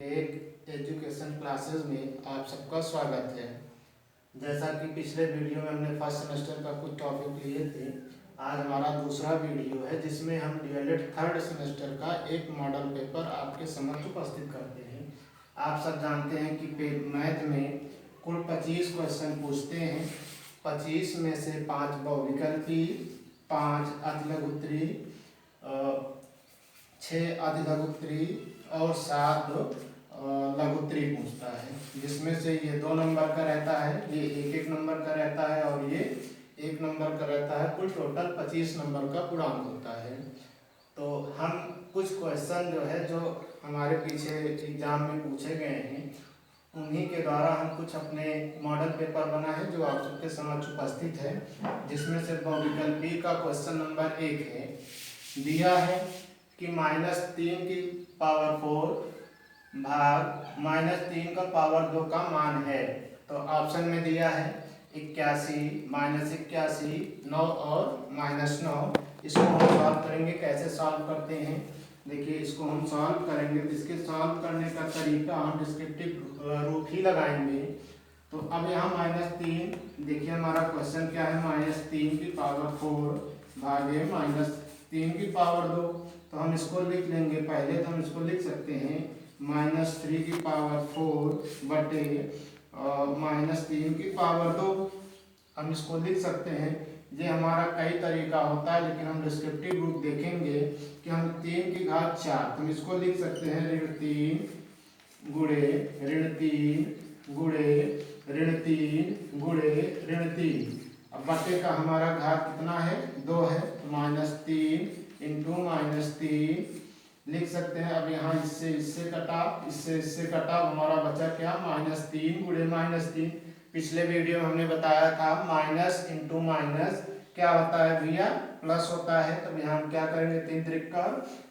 एक education classes में आप सबका स्वागत है। जैसा कि पिछले वीडियो में हमने फर्स्ट सेमेस्टर का कुछ टॉपिक लिए थे, आज हमारा दूसरा वीडियो है जिसमें हम डीएलएड थर्ड सेमेस्टर का एक मॉडल पेपर आपके समक्ष उपस्थित करते हैं। आप सब जानते हैं कि मैथ में कुल 25 क्वेश्चन पूछते हैं। 25 में से 5 बहुविकल्पी, 5 अतिलघुत्तरी, 6 अधिलघुत्तरी और 7 लघुत्तरी पूछता है, जिसमें से ये 2 नंबर का रहता है, ये 1-1 नंबर का रहता है और ये 1 नंबर का रहता है। कुल टोटल 25 नंबर का पूर्णांक होता है। तो हम कुछ क्वेश्चन जो है जो हमारे पीछे एग्जाम में पूछे गए हैं, उन्हीं के द्वारा हम कुछ अपने मॉडल पेपर बना है जो आप सबके समक्ष उपस्थित है। जिसमें से बहुविकल्पी का क्वेश्चन नंबर 1 है, दिया है कि -3 की पावर 4 भाग -3 का पावर 2 का मान है। तो ऑप्शन में दिया है 81, -81, 9 और -9। इसको हम सॉल्व करेंगे। कैसे सॉल्व करते हैं, देखिए इसको हम सॉल्व करेंगे। इसके सॉल्व करने का तरीका हम डिस्क्रिप्टिव रूप ही लगाएंगे। तो अब यहाँ -3, देखिए हमारा क्वेश्चन क्या है, -3 की पावर 4 भागे -3 की पावर 2। तो हम इसको लिख लेंगे। पहले तो हम इसको लिख सकते हैं -3 की पावर 4 बटे -3 की पावर 2। हम इसको लिख सकते हैं। ये हमारा कई तरीका होता है, लेकिन हम डिस्क्रिप्टिव रूप देखेंगे कि हम 3 की घात 4, हम इसको लिख सकते हैं -3 गुणे -3 गुणे -3 गुणे -3। अब बटे का हमारा घात कितना है, 2 है, तो -3 इंटू -3 लिख सकते हैं। अब यहाँ इससे कटा, इससे कटा, हमारा बचा क्या, -3 गुणे -3। पिछले वीडियो में हमने बताया था माइनस इंटू माइनस क्या होता है भैया, प्लस होता है। तो यहाँ हम क्या करेंगे, 3 त्रिक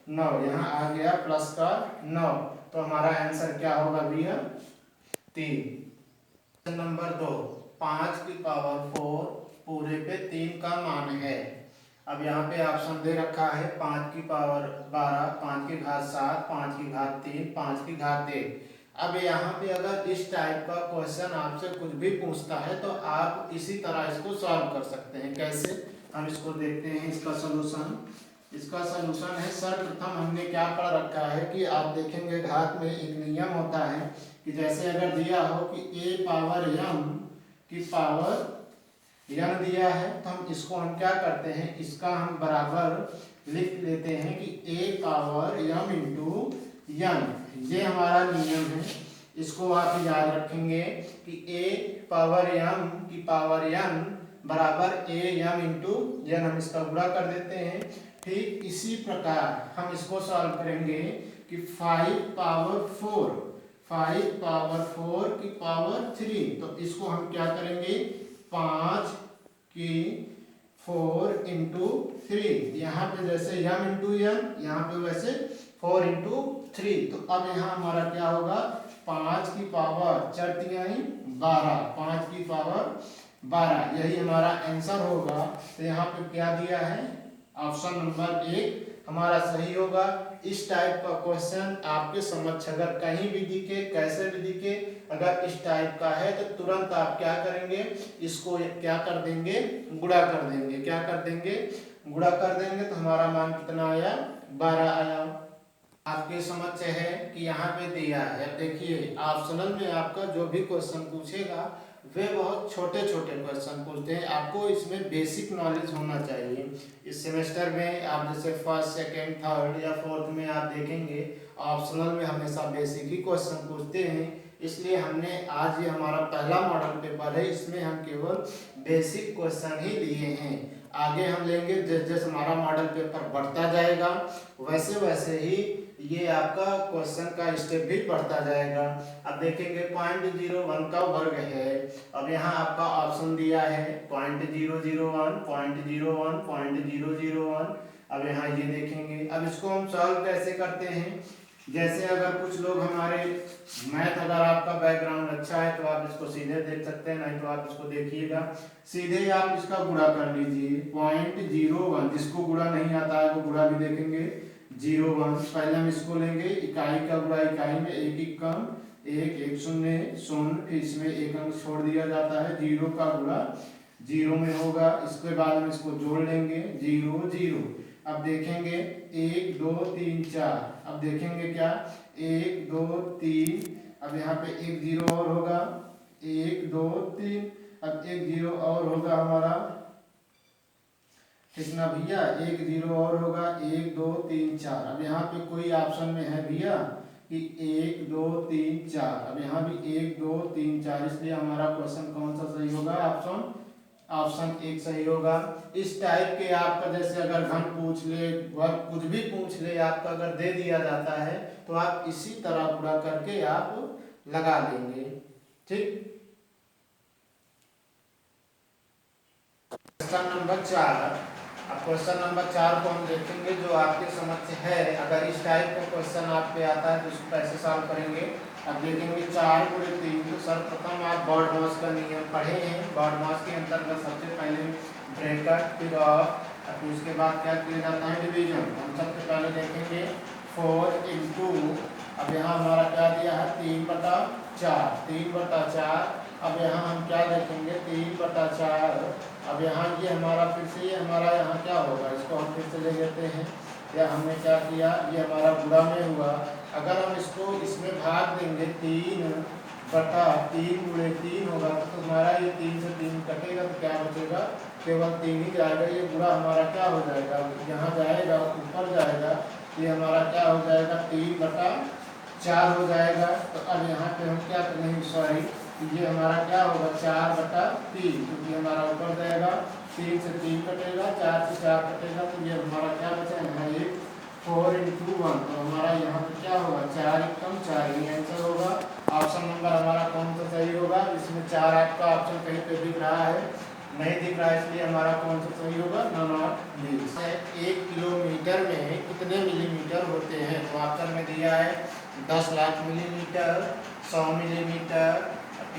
9, यहाँ आ गया प्लस का 9। तो हमारा आंसर क्या होगा भैया, 3। नंबर 2, 5 की पावर 4 पूरे पे 3 का मान है। अब यहाँ पे ऑप्शन दे रखा है 5 की पावर 12, 5 की घात 7, 5 की घात 3, 5 की घात 1। अब यहाँ पे अगर इस टाइप का क्वेश्चन आपसे कुछ भी पूछता है तो आप इसी तरह इसको सॉल्व कर सकते हैं। कैसे, हम इसको देखते हैं। इसका सलूशन है, सर्वप्रथम हमने क्या पढ़ रखा है कि आप देखेंगे घात में एक नियम होता है कि जैसे अगर दिया हो कि a पावर m की पावर n दिया है, तो हम इसको हम क्या करते हैं, इसका हम बराबर लिख लेते हैं कि a power m into n। ये हमारा नियम है। इसको आप याद रखेंगे कि a पावर m की पावर n बराबर a m इंटू n। हम इसका गुणा कर देते हैं। ठीक इसी प्रकार हम इसको सॉल्व करेंगे कि 5 पावर 4 की पावर 3। तो इसको हम क्या करेंगे, 5 की 4 इंटू 3, यहाँ पे जैसे m इंटू n, यहाँ पे वैसे 4 इंटू 3। तो अब यहाँ हमारा क्या होगा, 5 की पावर 4 तिहाई 12, 5 की पावर 12, यही हमारा आंसर होगा। तो यहाँ पे क्या दिया है, ऑप्शन नंबर 1 हमारा सही होगा। इस टाइप का क्वेश्चन आपके समक्ष अगर कहीं भी दिखे, कैसे भी दिखे, अगर इस टाइप का है तो तुरंत आप क्या करेंगे, इसको क्या कर देंगे, गुणा कर देंगे। क्या कर देंगे, गुणा कर देंगे। तो हमारा मान कितना आया, 12 आया। आपके समक्ष है कि यहाँ पे दिया है, देखिए ऑप्शनल में आपका जो भी क्वेश्चन पूछेगा वे बहुत छोटे छोटे क्वेश्चन पूछते हैं। आपको इसमें बेसिक नॉलेज होना चाहिए। इस सेमेस्टर में आप जैसे फर्स्ट, सेकंड, थर्ड या फोर्थ में आप देखेंगे ऑप्शनल में हमेशा बेसिक ही क्वेश्चन पूछते हैं। इसलिए हमने आज ये हमारा पहला मॉडल पेपर है, इसमें हम केवल बेसिक क्वेश्चन ही लिए हैं। आगे हम लेंगे, जैसे जैसे हमारा मॉडल पेपर बढ़ता जाएगा वैसे वैसे ही ये आपका क्वेश्चन का स्टेप भी बढ़ता जाएगा। अब देखेंगे 0.01 का वर्ग है। अब यहाँ आपका ऑप्शन दिया है 0.001, 0.01, 0.001। अब यहाँ ये देखेंगे। अब इसको हम सॉल्व कैसे करते हैं, जैसे अगर कुछ लोग हमारे मैथ, अगर आपका बैकग्राउंड अच्छा है तो आप इसको सीधे देख सकते हैं, नहीं तो आप इसको देखिएगा सीधे आप इसका गुणा कर लीजिए। 0.01, जिसको गुणा नहीं आता है वो गुणा भी देखेंगे। 0 1। पहले हम इसको लेंगे, इकाई का गुणा इकाई में, एक कम, एक, एक शून्य शून्य, इसमें एक अंक छोड़ दिया जाता है, 0 का गुणा 0 में होगा। इसके बाद हम इसको जोड़ लेंगे, 0 0। अब देखेंगे 1 2 3 4, अब देखेंगे क्या, 1 2 3, अब यहाँ पे एक 0 और होगा, 1 2 3, अब एक 0 और होगा हमारा, कितना भैया, एक 0 और होगा, 1 2 3 4। अब यहाँ पे कोई ऑप्शन में है भैया कि 1 2 3 4, अब यहाँ भी 1 2 3 4, इसलिए हमारा क्वेश्चन कौन सा सही होगा, ऑप्शन 1 सही होगा। इस टाइप के आपका जैसे अगर घन पूछ ले, वह कुछ भी पूछ ले आपका, अगर दे दिया जाता है तो आप इसी तरह पूरा करके आप लगा लेंगे। ठीक, क्वेश्चन नंबर 4। अब क्वेश्चन नंबर 4 को हम देखेंगे जो आपके समक्ष है। अगर इस टाइप का क्वेश्चन आपके आता है तो इसको कैसे सॉल्व करेंगे। अब देखेंगे 4 गुणे 3, तो सर्वप्रथम आप बॉडमास का नियम पढ़े हैं। बॉडमास के अंतर्गत सबसे पहले ब्रैकेट, फिर और उसके बाद क्या किया जाता है, डिवीजन। हम सबसे पहले देखेंगे 4 इंटू, अब यहाँ हमारा क्या दिया है, 3/4, 3/4। अब यहाँ हम क्या देखेंगे, 3/4। अब यहाँ ये हमारा फिर से, ये हमारा यहाँ क्या होगा, इसको हम फिर से ले लेते हैं, या हमने क्या किया, ये हमारा गुणा में हुआ। अगर हम इसको इसमें भाग देंगे, 3/3 गुणे 3 होगा, तो हमारा ये 3 से 3 कटेगा, तो क्या बचेगा, केवल 3 ही जाएगा। ये गुणा हमारा क्या हो जाएगा, यहाँ जाएगा, ऊपर जाएगा, ये हमारा क्या हो जाएगा, 3/4 हो जाएगा। तो अब यहाँ पे हम क्या करेंगे, सॉरी, ये हमारा क्या होगा, 4/3, क्योंकि हमारा ऊपर जाएगा, 3 से 3 कटेगा, 4 से 4 कटेगा, तो ये हमारा क्या बचा है, ये 4 इंटू 1, तो हमारा यहाँ पे क्या होगा, 4 एकम 4, ये आंसर होगा। ऑप्शन नंबर हमारा कौन सा सही होगा, इसमें 4 आपका ऑप्शन कहीं पे दिख रहा है, नहीं दिख रहा है, इसलिए हमारा कौन सा सही होगा, नंबर बी। 1 किलोमीटर में कितने मिलीमीटर होते हैं, तो ऑप्शन में दिया है 10 lakh millimetre, 100 millimetre,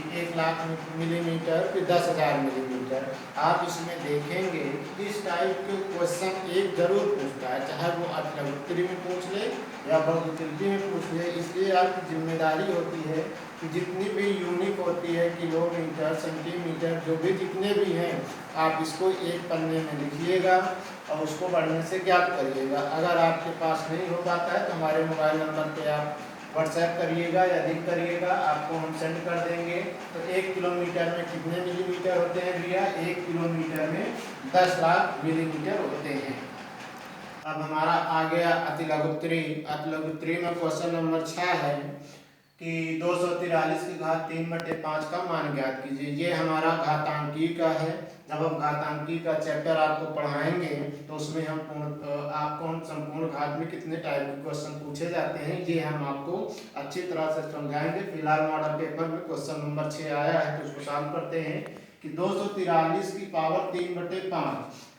1 lakh millimetre, फिर 10,000 मिलीमीटर। आप इसमें देखेंगे इस टाइप के क्वेश्चन एक जरूर पूछता है, चाहे वो आप लघुत्तरी में पूछ ले या बहुविकल्पी में पूछ ले। इसलिए आपकी जिम्मेदारी होती है कि जितनी भी यूनिट होती है, किलोमीटर, सेंटीमीटर, जो भी जितने भी हैं, आप इसको एक पन्ने में लिखिएगा और उसको बढ़िया से ज्ञात करिएगा। अगर आपके पास नहीं हो पाता है तो हमारे मोबाइल नंबर पे आप व्हाट्सएप करिएगा या लिंक करिएगा, आपको हम सेंड कर देंगे। तो 1 किलोमीटर में कितने मिलीमीटर होते हैं भैया, 1 किलोमीटर में 10 लाख मिलीमीटर होते हैं। अब हमारा आ गया अतिलघुत्तरी। अतिलघुत्तरी में क्वेश्चन नंबर 6 है कि 243 की घात 3/5 का मान ज्ञात कीजिए। ये हमारा घातांकी का है। जब हम घातांकी का चैप्टर आपको पढ़ाएंगे तो उसमें हम आपको संपूर्ण घात में कितने टाइप के क्वेश्चन पूछे जाते हैं, ये हम आपको अच्छी तरह से समझाएंगे। फिलहाल मॉडल पेपर में क्वेश्चन नंबर 6 आया है, तो उसको सॉल्व करते हैं कि 243 की पावर 3/5।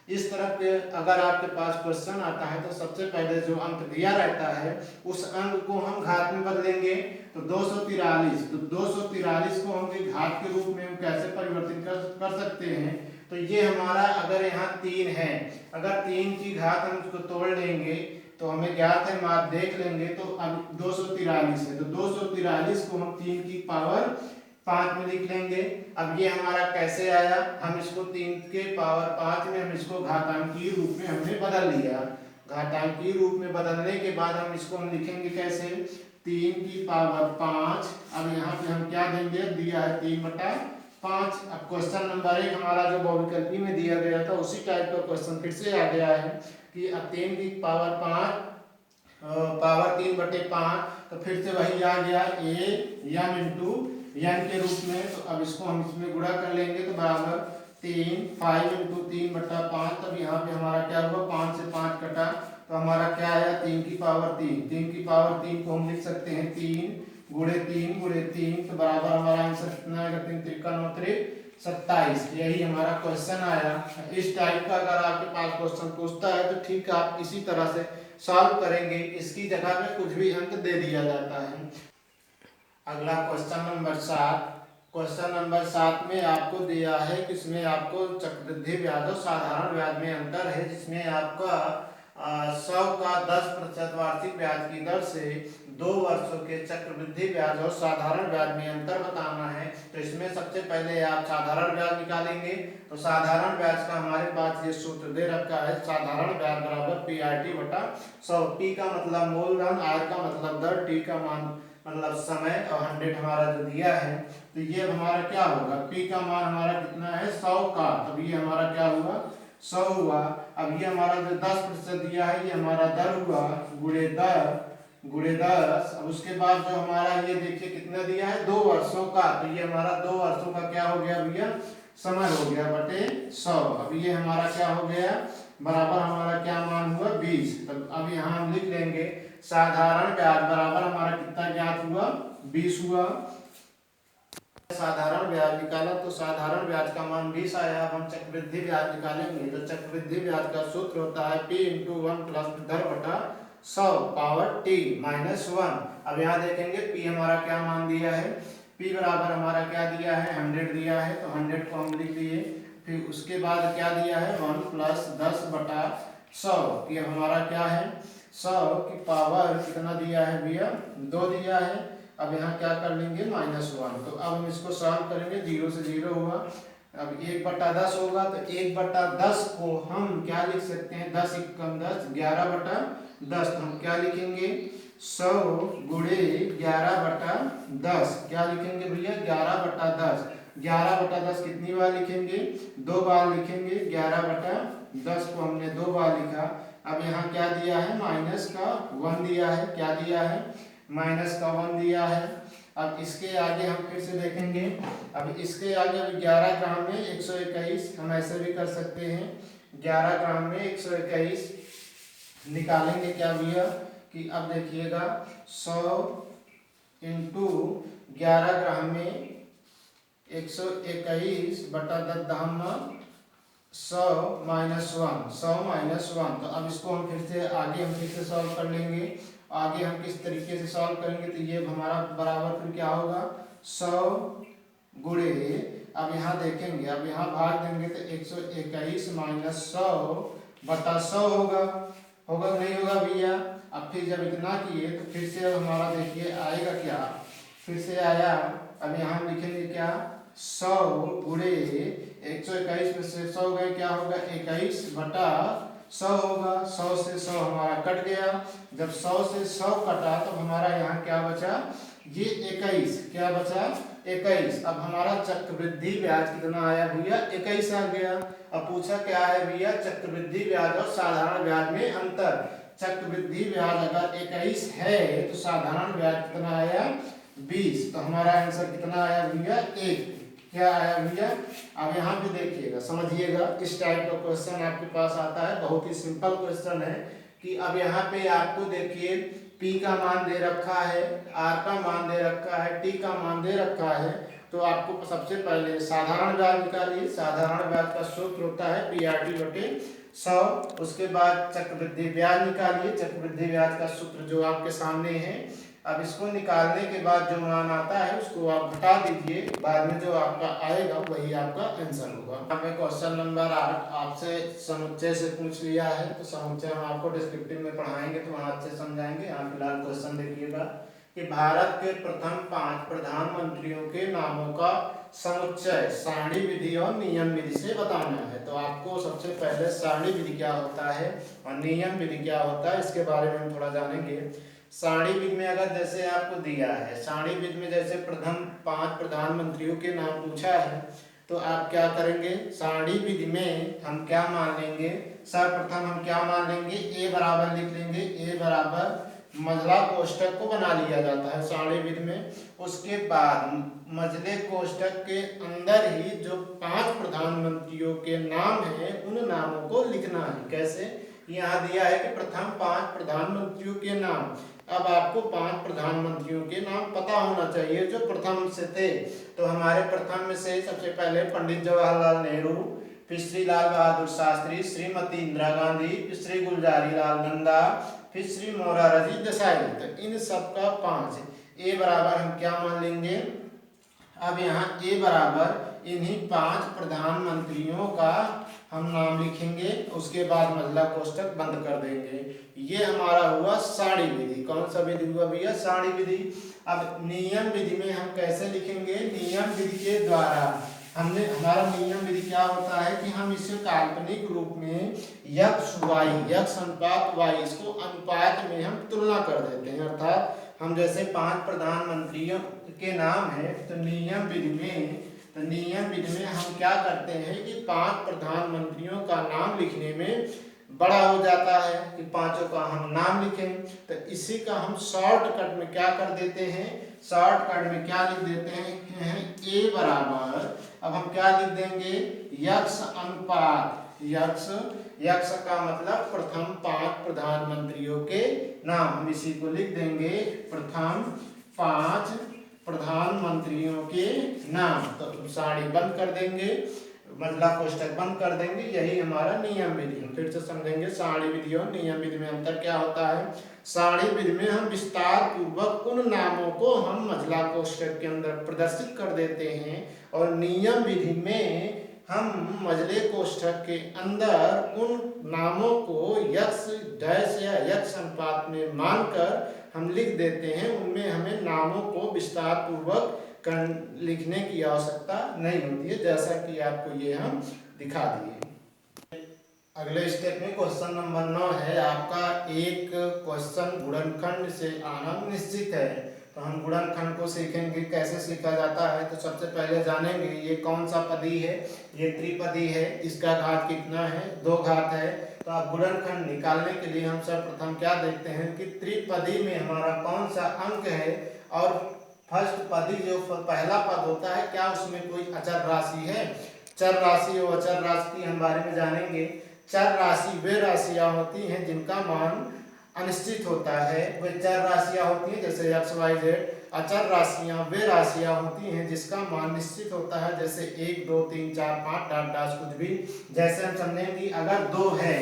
इस तरह के अगर आपके पास क्वेश्चन आता है तो सबसे पहले जो अंक दिया रहता है उस अंक को हम घात में बदलेंगे। तो 243, तो 243 को हम घात के रूप में हम कैसे परिवर्तित कर सकते हैं। तो ये हमारा अगर यहाँ 3 है, अगर 3 की घात हम उसको तोड़ लेंगे तो हमें ज्ञात है, आप देख लेंगे। तो अब 243 है, तो 243 को हम 3 की पावर 5 में लिख लेंगे। अब ये हमारा कैसे आया, हम इसको 3 के पावर 5 में हम इसको घातांकीय रूप में हमने बदल लिया। घातांकीय रूप में बदलने के बाद हम इसको हम लिखेंगे कैसे, 3 की पावर 5। अब यहाँ पे हम क्या देंगे, दिया है 3/5। अब क्वेश्चन नंबर 1 हमारा जो बहुविकल्पी में दिया गया था उसी टाइप का क्वेश्चन फिर से आ गया है कि अब 3 की पावर 5 पावर 3/5, तो फिर से वही आ गया a m इंटू n के रूप में। तो अब इसको हम इसमें गुणा कर लेंगे तो बराबर 3, 5 इंटू 3/5। तब यहाँ पे हमारा क्या हुआ, 5 से 5 कटा, तो हमारा क्या आया, 3 की पावर 3। 3 की पावर 3 को हम लिख सकते हैं 3 गुणे 3 गुणे 3, तो बराबर हमारा आंसर कितना आएगा, 3 त्रिका 9 त्रिक 27। यही हमारा क्वेश्चन आया। इस टाइप का अगर आपके पास क्वेश्चन पूछता है तो ठीक है, आप इसी तरह से सॉल्व करेंगे। इसकी जगह में कुछ भी अंक दे दिया जाता है। अगला क्वेश्चन नंबर 7। क्वेश्चन नंबर 7 में आपको दिया है कि इसमें आपको चक्रवृद्धि ब्याज और साधारण ब्याज में अंतर है, जिसमें आपका 100 का 10% वार्षिक ब्याज की दर से 2 वर्षों के चक्रवृद्धि ब्याज और साधारण ब्याज में अंतर बताना है। तो इसमें सबसे पहले आप साधारण ब्याज निकालेंगे। तो साधारण ब्याज का हमारे पास ये सूत्र दे रखा है, साधारण ब्याज बराबर PRT बटा 100। P का मतलब मूलधन, R का मतलब दर, T का मान मतलब समय और 100 हमारा जो दिया है। तो ये हमारा क्या होगा, P का मान हमारा कितना है 100 का, तब ये हमारा क्या हुआ 100 हुआ। अब ये हमारा जो 10% दिया है ये हमारा दर हुआ, गुणे 10। अब उसके बाद जो हमारा ये देखिए कितना दिया है 2 वर्षों का, तो ये हमारा 2 वर्षों का क्या हो गया भैया समय हो गया बटे 100। अब ये हमारा क्या हो गया बराबर हमारा क्या मान हुआ 20। तब अब यहाँ हम लिख लेंगे साधारण ब्याज बराबर हमारा कितना ज्ञात हुआ 20 हुआ। साधारण ब्याज निकाला तो साधारण ब्याज का मान 20 आया। अब हम चक्रवृद्धि ब्याज निकालेंगे तो चक्रवृद्धि ब्याज का सूत्र होता है P × 1 प्लस दर बटा 100 पावर T माइनस 1। अब यहाँ देखेंगे P हमारा क्या मान दिया है, P बराबर हमारा क्या दिया है 100 दिया है, तो 100 को हम लिख दिए। फिर उसके बाद क्या दिया है 1 प्लस 10 बटा 100। ये हमारा क्या है 100 की पावर कितना दिया है भैया 2 दिया है। अब यहाँ क्या कर लेंगे -1। तो अब हम इसको सॉल्व करेंगे, 0 से 0 हुआ। अब 1/10 होगा तो 1/10 को हम क्या लिख सकते हैं 10 × 10 11/10। तो हम क्या लिखेंगे 100 गुणे 11/10। क्या लिखेंगे भैया 11/10। 11/10 कितनी बार लिखेंगे 2 बार लिखेंगे। 11/10 को हमने 2 बार लिखा। अब यहाँ क्या दिया है माइनस का 1 दिया है, क्या दिया है माइनस का 1 दिया है। अब इसके आगे हम फिर से देखेंगे, अब इसके आगे 11 ग्राम में 121 हम ऐसे भी कर सकते हैं। 11 ग्राम में 121 निकालेंगे क्या भैया कि अब देखिएगा 100 × 11 ग्राम में 121 बटा 10 100 माइनस 1। तो अब इसको हम फिर से आगे हम फिर से सॉल्व कर लेंगे। आगे हम किस तरीके से सॉल्व करेंगे तो ये हमारा बराबर फिर क्या होगा 100 गुणे, अब यहाँ देखेंगे, अब यहाँ भाग देंगे तो 121 माइनस 100 बटा 100 होगा नहीं होगा भैया। अब फिर जब इतना किए तो फिर से अब हमारा देखिए आएगा क्या, फिर से आया। अब यहाँ लिखेंगे क्या 100 गुणे 121 में से 100 गए क्या होगा 21 बटा 100 होगा। 100 से 100 हमारा कट गया। जब 100 से 100 कटा तो हमारा यहाँ क्या बचा ये 21, क्या बचा 21। अब हमारा चक्रवृद्धि ब्याज कितना आया भैया 21 आ गया। अब पूछा क्या है भैया चक्रवृद्धि ब्याज और साधारण ब्याज में अंतर। चक्रवृद्धि ब्याज अगर 21 है तो साधारण ब्याज कितना आया 20। तो हमारा आंसर कितना आया भैया 1। क्या आया भैया। अब यहाँ पे देखिएगा समझिएगा, इस टाइप का क्वेश्चन आपके पास आता है, बहुत ही सिंपल क्वेश्चन है कि अब यहाँ पे आपको देखिए P का मान दे रखा है, R का मान दे रखा है, T का मान दे रखा है। तो आपको सबसे पहले साधारण ब्याज निकालिए। साधारण ब्याज का सूत्र होता है PRT बटे 100। उसके बाद चक्रवृद्धि ब्याज निकालिए। चक्रवृद्धि ब्याज का सूत्र जो आपके सामने है। अब इसको निकालने के बाद जो मान आता है उसको आप घटा दीजिए, बाद में जो आपका आएगा वही आपका आंसर होगा। यहाँ पे क्वेश्चन नंबर 8 आपसे समुच्चय से पूछ लिया है, तो समुच्चय हम आपको डिस्क्रिप्टिव में पढ़ाएंगे तो वहाँ अच्छे समझाएंगे। यहाँ फिलहाल क्वेश्चन देखिएगा कि भारत के प्रथम 5 प्रधानमंत्रियों के नामों का समुच्चय सारणी विधि और नियम विधि से बताना है। तो आपको सबसे पहले सारणी विधि क्या होता है और नियम विधि क्या होता है इसके बारे में हम थोड़ा जानेंगे। सारणी विधि में अगर जैसे आपको दिया है, सारणी विधि में जैसे प्रथम 5 प्रधानमंत्रियों के नाम पूछा है तो आप क्या करेंगे सारणी विधि में हम क्या मान लेंगे, सर्वप्रथम हम क्या मान लेंगे ए बराबर लिख लेंगे। ए बराबर मझला कोष्ठक को बना लिया जाता है सारणी विधि में। उसके बाद मझले कोष्ठक के अंदर ही जो 5 प्रधानमंत्रियों के नाम हैं उन नामों को लिखना है। कैसे, यहाँ दिया है कि प्रथम 5 प्रधानमंत्रियों के नाम। अब आपको 5 प्रधानमंत्रियों के नाम पता होना चाहिए जो प्रथम से थे। तो हमारे प्रथम में से सबसे पहले पंडित जवाहरलाल नेहरू, फिर श्री लाल बहादुर शास्त्री, श्रीमती इंदिरा गांधी, फिर श्री गुलजारी लाल नंदा, फिर श्री मोरारजी देसाई। तो इन सबका 5। ए बराबर हम क्या मान लेंगे, अब यहाँ ए बराबर इन्हीं 5 प्रधानमंत्रियों का हम नाम लिखेंगे, उसके बाद मझला कोष्ठक बंद कर देंगे। ये हमारा हुआ सारणी विधि। कौन सा विधि हुआ भैया? सारणी विधि। अब नियम विधि में हम कैसे लिखेंगे? नियम विधि के द्वारा हमारा नियम विधि क्या होता है कि हम इसे काल्पनिक रूप में यक्ष वाई, यक्ष अनुपात वाई, इसको अनुपात में हम तुलना कर देते हैं। अर्थात हम जैसे 5 प्रधानमंत्रियों के नाम है तो नियम विधि में हम क्या करते हैं कि 5 प्रधानमंत्रियों का नाम लिखने में बड़ा हो जाता है कि पांचों का हम नाम लिखें। तो इसी का हम शॉर्टकट में क्या कर देते हैं? शॉर्टकट में क्या लिख देते हैं? ए बराबर, अब हम क्या लिख देंगे? यक्ष अनुपात। यक्ष का मतलब प्रथम 5 प्रधानमंत्रियों के नाम, हम इसी को लिख देंगे प्रथम 5 प्रधानमंत्रियों के नाम। तो सारणी बंद कर देंगे, मझला कोष्ठक बंद कर देंगे। यही हमारा नियम विधि। हम फिर से समझेंगे सारणी विधि और नियम विधि में अंतर क्या होता है। सारणी विधि में हम विस्तार पूर्वक उन नामों को हम मझला कोष्ठक के अंदर प्रदर्शित कर देते हैं, और नियम विधि में हम मझले कोष्ठक के अंदर उन नामों को यक्ष डैश या यक्ष अनुपात में मानकर हम लिख देते हैं। उनमें हमें नामों को विस्तार पूर्वक लिखने की आवश्यकता नहीं होती है, जैसा कि आपको ये हम दिखा दिए। अगले स्टेप में क्वेश्चन नंबर 9 है आपका। एक क्वेश्चन गुणनखंड से आना निश्चित है। तो हम गुणनखंड को सीखेंगे, कैसे सीखा जाता है। तो सबसे पहले जानेंगे ये कौन सा पदी है। ये त्रिपदी है, इसका घात कितना है? 2 घात है। तो आप गुणनखंड निकालने के लिए हम सर्वप्रथम क्या देखते हैं कि त्रिपदी में हमारा कौन सा अंक है, और फर्स्ट पदी जो पहला पद होता है क्या उसमें कोई अचर राशि है? चर राशि और अचर राशि की हम बारे में जानेंगे। चर राशि वे राशियां होती हैं जिनका मान अनिश्चित होता है, वे चर राशियां होती हैं जैसे एक्स वाई जेड। अचर राशियां वे राशियां होती हैं जिसका मान निश्चित होता है, जैसे 1 2 3 4 5 डाट डाश कुछ भी। जैसे हम समझें कि अगर 2 है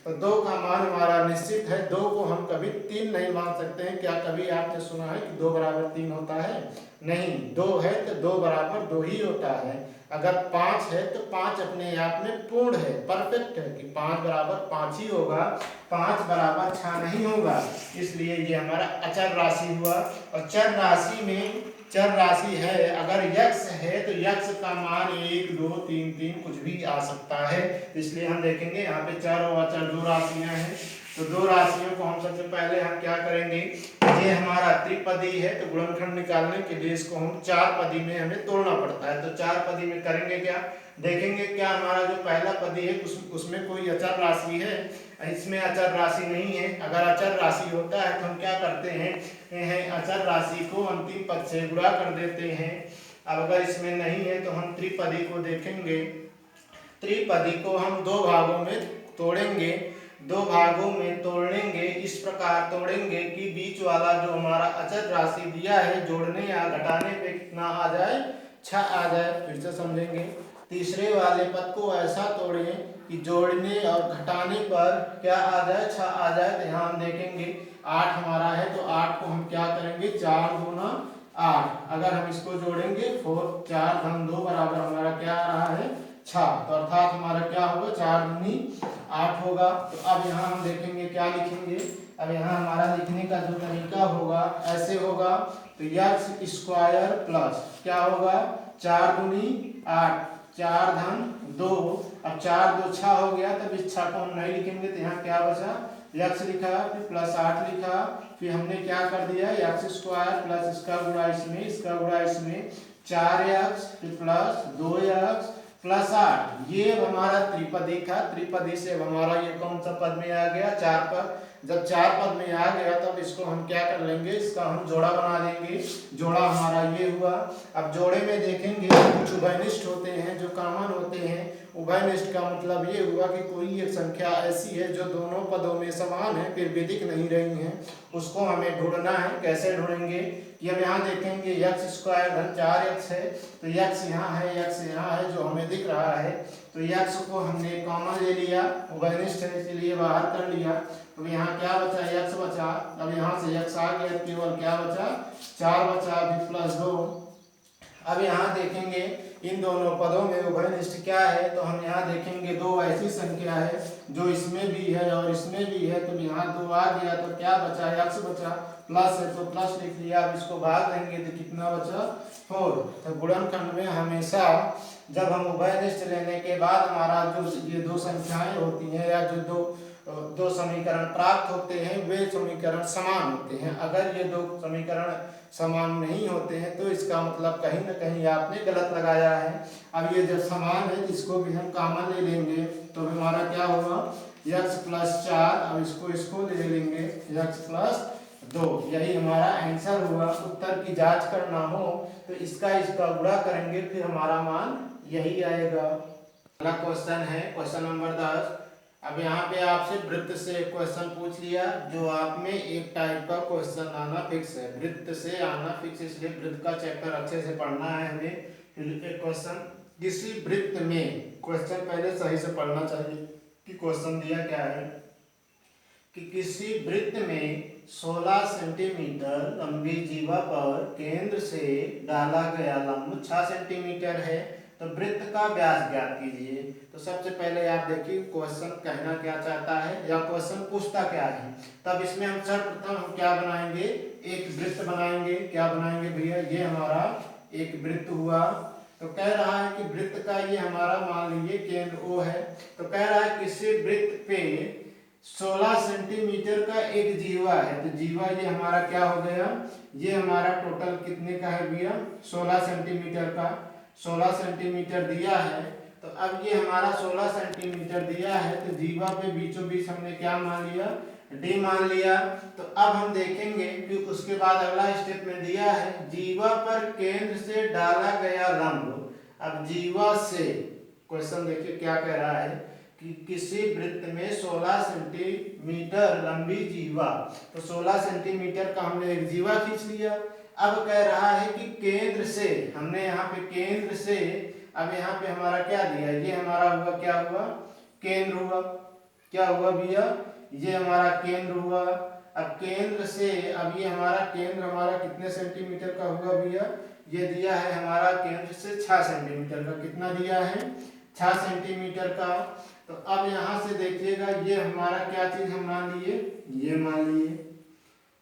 तो 2 का मान हमारा निश्चित है। 2 को हम कभी 3 नहीं मान सकते हैं। क्या कभी आपने सुना है कि 2 बराबर 3 होता है? नहीं, 2 है तो 2 बराबर 2 ही होता है। अगर 5 है तो 5 अपने आप में पूर्ण है, परफेक्ट है कि 5 बराबर 5 ही होगा, 5 बराबर 6 नहीं होगा। इसलिए ये हमारा अचर राशि हुआ। और चर राशि में चर राशि है, अगर यक्ष है तो यक्ष का मान 1 2 3 3 कुछ भी आ सकता है। इसलिए हम देखेंगे यहाँ पे चर और अचर 2 राशियां हैं। तो 2 राशियों को हम सबसे पहले हम क्या करेंगे, ये हमारा त्रिपदी है तो गुणनखंड निकालने के लिए इसको हम 4 पदी में हमें तोड़ना पड़ता है। तो 4 पदी में करेंगे क्या, देखेंगे क्या हमारा जो पहला पदी है उसमें कोई अचर राशि है? इसमें अचर राशि नहीं है। अगर अचर राशि होता है तो हम क्या करते हैं, अचर राशि को अंतिम पद से गुणा कर देते हैं। अब अगर इसमें नहीं है तो हम त्रिपदी को देखेंगे। त्रिपदी को हम 2 भागों में तोड़ेंगे। 2 भागों में तोड़ेंगे, इस प्रकार तोड़ेंगे कि बीच वाला जो हमारा अचर राशि दिया है जोड़ने या घटाने पे कितना आ जाए? 6 आ जाए। फिर से समझेंगे। तीसरे वाले पद को ऐसा तोड़ें कि जोड़ने और घटाने पर क्या आ जाए? 6 आ जाए। तो यहाँ हम देखेंगे 8 हमारा है तो 8 को हम क्या करेंगे, 4 दूना 8। अगर हम इसको जोड़ेंगे 4 4 धन 2 बराबर हमारा क्या आ रहा है? 6। तो अर्थात हमारा क्या होगा, 4 दूनी 8 होगा। तो अब यहाँ हम देखेंगे क्या लिखेंगे। अब यहाँ हमारा लिखने का जो तरीका होगा ऐसे होगा। तो यक्स स्क्वायर प्लस क्या होगा, 4 दूनी 8 4 धन 2। अब 4 2 6 हो गया, तब इस 6 को हम नहीं लिखेंगे तो यहाँ क्या बचा, यक्स लिखा, फिर प्लस 8 लिखा, फिर हमने क्या कर दिया, यक्स स्क्वायर प्लस इसका गुणा इसमें, इसका गुणा इसमें, 4 यक्स फिर प्लस 2 यक्स प्लस 8। ये हमारा त्रिपदी था। त्रिपदी से हमारा ये कौन सा पद में आ गया, 4 पद। जब 4 पद में आ गया तब इसको हम क्या कर लेंगे, इसका हम जोड़ा बना लेंगे। जोड़ा हमारा ये हुआ। अब जोड़े में देखेंगे कुछ उभयनिष्ठ होते हैं जो कॉमन होते हैं। उभयनिष्ठ का मतलब ये हुआ कि कोई एक संख्या ऐसी है जो दोनों पदों में समान है फिर भी दिख नहीं रही है, उसको हमें ढूंढना है। कैसे ढूंढेंगे कि हम यहाँ देखेंगे यक्स स्क्वायर धन 4 यक्स है, तो यक्स यहाँ है, यक्स यहाँ है जो हमें दिख रहा है। तो यक्स को हमने कॉमन ले लिया, उभयनिष्ठ है इसलिए बाहर कर लिया। तो यहाँ क्या बचा, यक्स बचा। अब यहाँ से यक्स आ गया, केवल क्या बचा, 4 बचा, अभी प्लस 2। अब यहाँ देखेंगे इन दोनों पदों में उभयनिष्ठ क्या है, तो हम यहाँ देखेंगे दो ऐसी संख्या है जो इसमें भी है और इसमें भी है, तो यहाँ दो आ गया तो क्या बचा, x बचा, प्लस है तो प्लस लिख लिया। अब इसको भाग देंगे तो कितना बचा, 4। तो गुणनखंड में हमेशा जब हम उभयनिष्ठ लेने के बाद हमारा जो ये दो संख्याएं होती हैं या जो दो समीकरण प्राप्त होते हैं वे समीकरण समान होते हैं। अगर ये दो समीकरण समान नहीं होते हैं तो इसका मतलब कहीं ना कहीं आपने गलत लगाया है। अब ये जब समान है इसको भी हम कॉमन ले लेंगे तो हमारा क्या होगा, x प्लस 4। अब इसको ले लेंगे x प्लस 2। यही हमारा आंसर हुआ। उत्तर की जांच करना हो तो इसका गुणा करेंगे फिर हमारा मान यही आएगा। अगला क्वेश्चन है क्वेश्चन नंबर 10। अब यहाँ पे आपसे वृत्त से क्वेश्चन पूछ लिया, जो आप में एक टाइप का क्वेश्चन आना फिक्स है, वृत्त से आना फिक्स, इसलिए वृत्त का चैप्टर अच्छे से पढ़ना है हमें। क्वेश्चन किसी वृत्त में, क्वेश्चन पहले सही से पढ़ना चाहिए कि क्वेश्चन दिया क्या है, कि किसी वृत्त में 16 सेंटीमीटर लंबी जीवा पर केंद्र से डाला गया लंब 6 सेंटीमीटर है, तो वृत्त का व्यास ज्ञात कीजिए। तो सबसे पहले आप देखिए क्वेश्चन कहना क्या चाहता है या क्वेश्चन पूछता क्या है। तब इसमें हम सर्वप्रथम हम क्या बनाएंगे, एक वृत्त बनाएंगे। क्या बनाएंगे भैया, ये हमारा एक वृत्त हुआ। तो कह रहा है कि वृत्त का ये हमारा मान लीजिए केंद्र O है। तो कह रहा है किसी वृत्त पे 16 सेंटीमीटर का एक जीवा है, तो जीवा ये हमारा क्या हो गया, ये हमारा टोटल कितने का है भैया, 16 सेंटीमीटर का। 16 सेंटीमीटर दिया है, तो अब ये हमारा 16 सेंटीमीटर दिया है, तो जीवा पे बीचों बीच हमने क्या मान लिया, डी मान लिया। तो अब हम देखेंगे कि उसके बाद अगला स्टेप में दिया है जीवा पर केंद्र से डाला गया लंब। अब जीवा से क्वेश्चन देखिए क्या कह रहा है कि किसी वृत्त में 16 सेंटीमीटर लंबी जीवा, तो 16 सेंटीमीटर का हमने एक जीवा खींच लिया। अब कह रहा है कि केंद्र से, हमने यहाँ पे केंद्र से, अब यहाँ पे हमारा क्या दिया, ये हमारा हुआ, क्या हुआ, केंद्र हुआ। क्या हुआ भैया, ये हमारा केंद्र हुआ। अब केंद्र से, अब ये हमारा केंद्र हमारा कितने सेंटीमीटर का हुआ भैया, ये दिया है हमारा केंद्र से 6 सेंटीमीटर का। कितना दिया है, 6 सेंटीमीटर का। तो अब यहाँ से देखिएगा ये हमारा क्या चीज हम मान लिए, ये मान लिए,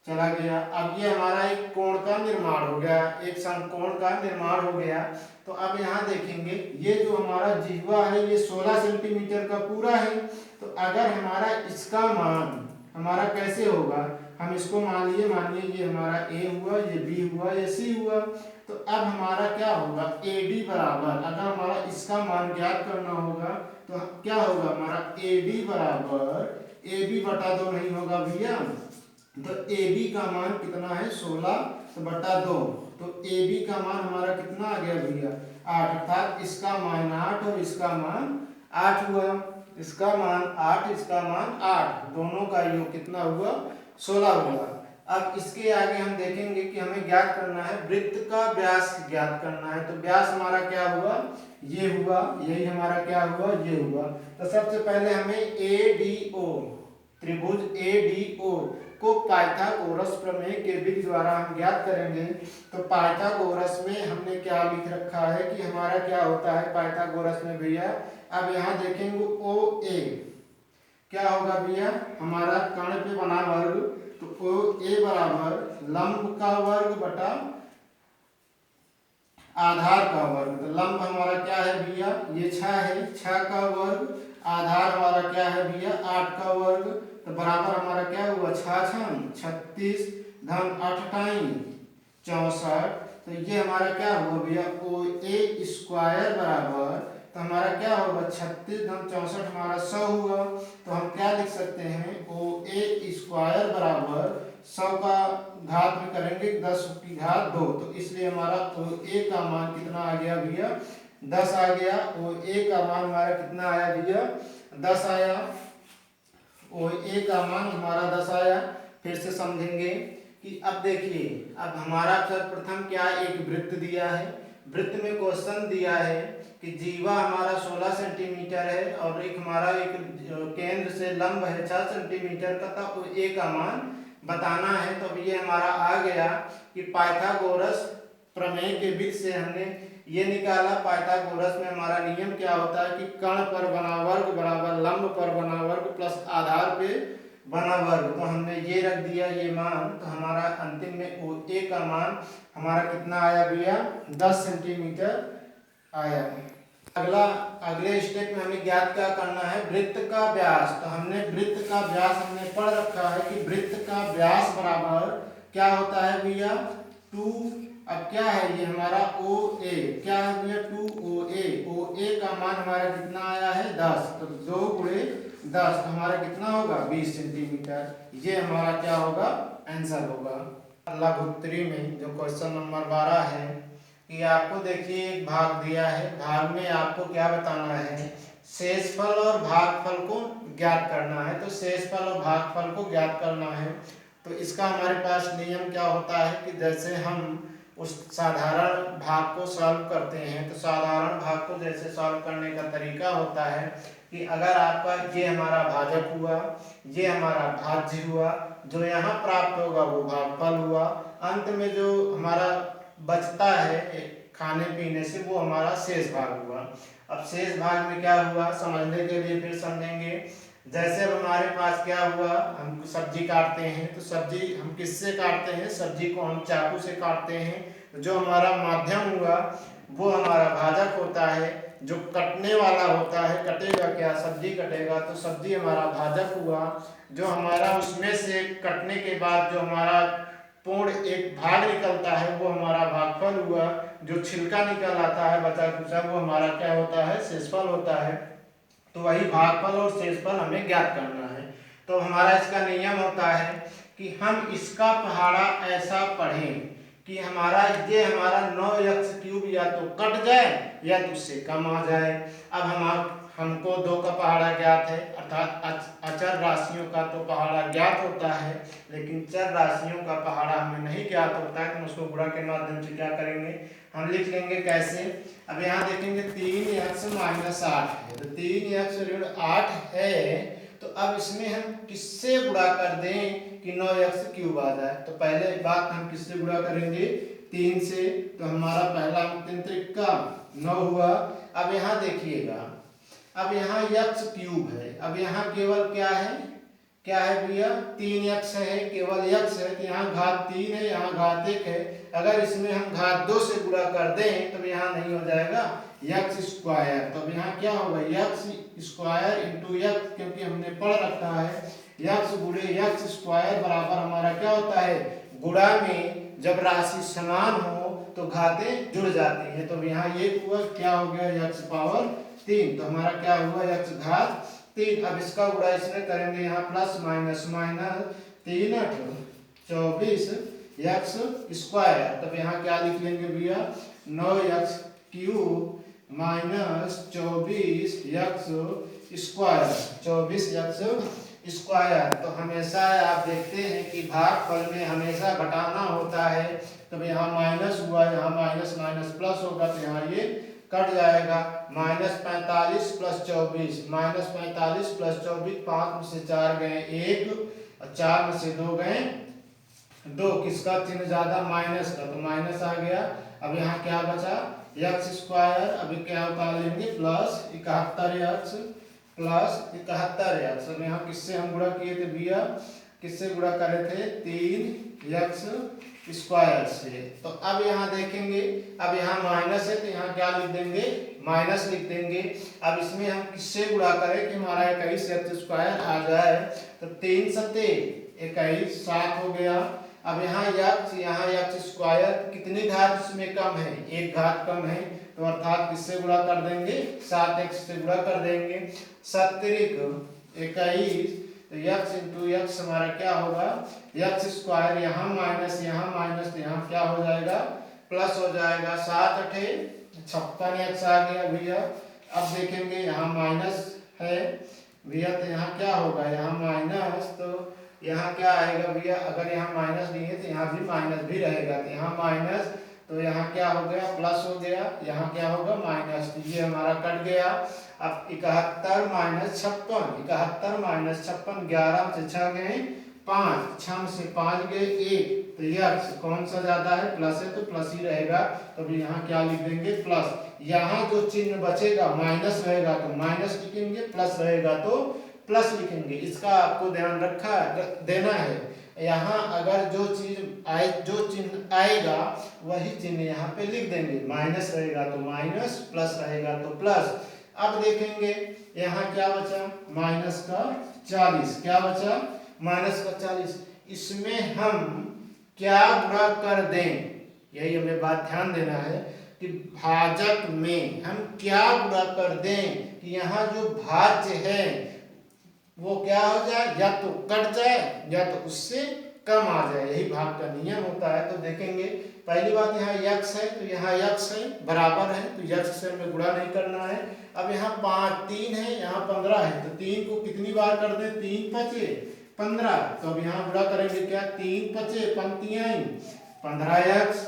चला गया। अब ये हमारा एक कोण का निर्माण हो गया, एक समकोण का निर्माण हो गया। तो अब यहाँ देखेंगे ये जो हमारा जिह्वा है ये 16 सेंटीमीटर का पूरा है। तो अगर हमारा इसका मान हमारा कैसे होगा, हम इसको मानिए ये हमारा ए हुआ, ये बी हुआ, ये सी हुआ। तो अब हमारा क्या होगा, ए डी बराबर, अगर हमारा इसका मान ज्ञात करना होगा तो क्या होगा हमारा ए डी बराबर ए बी बटा 2 नहीं होगा भैया। तो ए बी का मान कितना है, 16 तो बटा 2। तो ए बी का मान हमारा कितना आ गया भैया, 8, अर्थात इसका मान 8 और इसका मान 8 हुआ। इसका मान 8, इसका मान 8, दोनों का योग कितना हुआ, 16 हुआ। अब इसके आगे हम देखेंगे कि हमें ज्ञात करना है वृत्त का व्यास ज्ञात करना है। तो व्यास हमारा क्या हुआ, ये हुआ, यही हमारा क्या हुआ, ये हुआ। तो सबसे पहले हमें ए डी ओ, त्रिभुज ए डी ओ को पाइथागोरस प्रमेय के विधि द्वारा हम ज्ञात करेंगे। तो पाइथागोरस में हमने क्या लिख रखा है कि हमारा क्या होता है पाइथागोरस में भैया। अब यहाँ देखेंगे ओ ए क्या होगा भैया, हमारा कर्ण पे बना वर्ग, तो ओ ए बराबर लंब का वर्ग बटा आधार का वर्ग। तो लंब हमारा क्या है भैया, ये 6 है, 6 का वर्ग, आधार हमारा क्या है भैया 8 का वर्ग। तो बराबर हमारा क्या हुआ, 6 36 धन 8 टाइम 64। तो ये हमारा क्या हुआ भैया, ओ ए स्क्वायर बराबर, तो हमारा क्या होगा 36 धन 64 हमारा 100 हुआ। तो हम क्या लिख सकते हैं, ओ ए स्क्वायर बराबर 100 का घात में करेंगे 10 की घात 2। तो इसलिए हमारा ओ ए का मान कितना आ गया भैया, 10 आ गया। ओ ए का मान हमारा कितना आया भैया, 10 आया। ओ ए का मान हमारा 10 आया। फिर से समझेंगे कि अब देखिए, अब हमारा सर्वप्रथम क्या एक वृत्त दिया है, वृत्त में क्वेश्चन दिया है कि जीवा हमारा 16 सेंटीमीटर है और एक हमारा एक केंद्र से लंब है 6 सेंटीमीटर का, तो ए का मान बताना है। तो अब ये हमारा आ गया कि पाइथागोरस प्रमेय के बीच से हमने ये निकाला। पाइथागोरस में हमारा नियम क्या होता है कि कर्ण पर बना वर्ग बराबर लंब पर बना वर्ग प्लस आधार पे बना वर्ग। तो हमने ये रख दिया ये मान, तो हमारा अंतिम में ओ ए का मान हमारा कितना आया भैया, 10 सेंटीमीटर आया। अगले स्टेप में हमें ज्ञात क्या करना है, वृत्त का व्यास। तो हमने वृत्त का व्यास हमने पढ़ रखा है कि वृत्त का व्यास बराबर क्या होता है भैया, 2। अब क्या है ये हमारा ओ ए, क्या है भैया 2OA। ओ ए का मान हमारा कितना आया है 10, तो 2 गुणे 10 तो हमारा कितना होगा 20 सेंटीमीटर। ये हमारा क्या होगा आंसर होगा। लघुत्तरी में जो क्वेश्चन नंबर 12 है कि आपको देखिए एक भाग दिया है, भाग में आपको क्या बताना है, शेषफल और भागफल को ज्ञात करना है। तो शेषफल और भागफल को ज्ञात करना है तो इसका हमारे पास नियम क्या होता है कि जैसे हम उस साधारण भाग को सॉल्व करते हैं, तो साधारण भाग को जैसे सॉल्व करने का तरीका होता है कि अगर आपका ये हमारा भाजक हुआ, ये हमारा भाज्य हुआ, जो यहाँ प्राप्त होगा वो भागफल हुआ, अंत में जो हमारा बचता है खाने पीने से वो हमारा शेष भाग हुआ। अब शेष भाग में क्या हुआ समझने के लिए फिर समझेंगे। जैसे अब हमारे पास क्या हुआ, हम सब्जी काटते हैं तो सब्जी हम किससे काटते हैं, सब्जी को हम चाकू से काटते हैं। तो जो हमारा माध्यम हुआ वो हमारा भाजक होता है, जो कटने वाला होता है कटेगा क्या, सब्जी कटेगा तो सब्जी हमारा भाजक हुआ। जो हमारा उसमें से कटने के बाद जो हमारा पूर्ण एक भाग निकलता है वो हमारा भागफल हुआ। जो छिलका निकल आता है बचा कुचा वो हमारा क्या होता है शेषफल होता है। तो वही भागफल और शेषफल हमें ज्ञात करना है। तो हमारा इसका नियम होता है कि हम इसका पहाड़ा ऐसा पढ़ें कि हमारा ये हमारा 9x³ या तो कट जाए या तो उससे कम आ जाए। अब हमको 2 का पहाड़ा ज्ञात है, अर्थात अचर राशियों का तो पहाड़ा ज्ञात होता है, लेकिन चर राशियों का पहाड़ा हमें नहीं ज्ञात होता है। तो उसको गुणा के माध्यम से क्या करेंगे, हम लिख लेंगे कैसे। अब यहाँ देखेंगे 3x - 8 है, तो 3x ऋण 8 है, तो अब इसमें हम किससे गुणा कर दें कि 9x³ आ जाए। तो पहले बात हम किससे गुणा करेंगे 3 से, तो हमारा पहला अंतिम त्रिका 9 हुआ। अब यहाँ देखिएगा, अब यहाँ x³ है, अब यहाँ केवल क्या है भैया 3x है, केवल x है, तो यहाँ घात 3 है, यहाँ घात 1 है। अगर इसमें हम घात 2 से गुणा कर दें तो यहाँ नहीं हो जाएगा x²। तो अब यहाँ क्या होगा x² × x, क्योंकि हमने पढ़ रखा है x गुणे x² बराबर हमारा क्या होता है, गुणा में जब राशि समान हो तो घातें जुड़ जाती है। तो यहाँ ये हुआ क्या हो गया x⁻3, तो हमारा क्या हुआ x घात 3। अब इसका गुणा इसमें करेंगे यहाँ प्लस माइनस 3 × 24 x²। तब यहाँ क्या लिख लेंगे भैया 9x³ - 24x²। तो हमेशा आप देखते हैं कि भागफल में हमेशा घटाना होता है। तब यहाँ माइनस हुआ, यहाँ माइनस माइनस प्लस होगा, तो यहाँ ये कट जाएगा। -45 + 24, -45 + 24, 5 में से 4 गए 1 और 4 में से 2 गए 2। किसका चिन्ह ज्यादा, माइनस का, तो माइनस आ गया। अब यहाँ क्या बचा x², अभी क्या उतार लेंगे प्लस 71x प्लस 71x। अब यहाँ किससे हम गुणा किए थे भैया, किससे गुणा करे थे 3x² से। तो अब यहाँ देखेंगे, अब यहाँ माइनस है तो यहाँ क्या लिख देंगे माइनस लिख देंगे। अब इसमें हम किससे गुणा करें कि हमारा 21x² आ जाए, तो 3 × 7 = 21, 7 हो गया। अब यहाँ x² कितनी घात इसमें कम है, 1 घात कम है, तो अर्थात किससे गुणा कर देंगे 7x से गुणा कर देंगे। 7 × 21, तो x × x हमारा क्या होगा x², यहाँ माइनस तो यहाँ क्या हो जाएगा प्लस हो जाएगा। 7 × 8 = 56x आ गया भैया। अब देखेंगे यहाँ माइनस है भैया, तो यहाँ क्या होगा, यहाँ माइनस, तो यहाँ क्या आएगा भैया, अगर यहाँ माइनस नहीं है तो यहाँ भी माइनस भी रहेगा, तो यहाँ माइनस, तो यहाँ क्या हो गया प्लस हो गया, यहाँ क्या होगा माइनस, तो ये हमारा कट गया। अब 71 - 56, 71 - 56, 11 में से 6 गए 5, 6 में से 5 गए 1, तो यक्स कौन सा ज्यादा है, प्लस है तो प्लस ही रहेगा, तो अभी यहाँ क्या लिख देंगे प्लस। यहाँ जो चिन्ह बचेगा माइनस रहेगा तो माइनस लिखेंगे, प्लस रहेगा तो प्लस लिखेंगे। इसका आपको ध्यान देना है। यहाँ अगर जो चीज आए, जो चिन्ह आएगा वही चिन्ह यहाँ पे लिख देंगे। माइनस रहेगा तो माइनस, प्लस रहेगा तो प्लस। अब देखेंगे यहाँ क्या बचा, माइनस का 40। क्या बचा, माइनस का 40। इसमें हम क्या गुणा कर दें, यही हमें बात ध्यान देना है कि भाजक में हम क्या गुणा कर दें कि यहाँ जो भाज्य है वो क्या हो जाए, या तो कट जाए या तो उससे कम आ जाए। यही भाग का नियम होता है। तो देखेंगे पहली बात, यहाँ यक्स है तो यहाँ यक्स है, बराबर है तो यक्स से हमें गुणा नहीं करना है। अब यहाँ 3 है, यहाँ 15 है, तो 3 को कितनी बार कर दें, 3 पचे 15। तो अब यहाँ गुणा करेंगे क्या, 3 पचे पंक्तियां 15x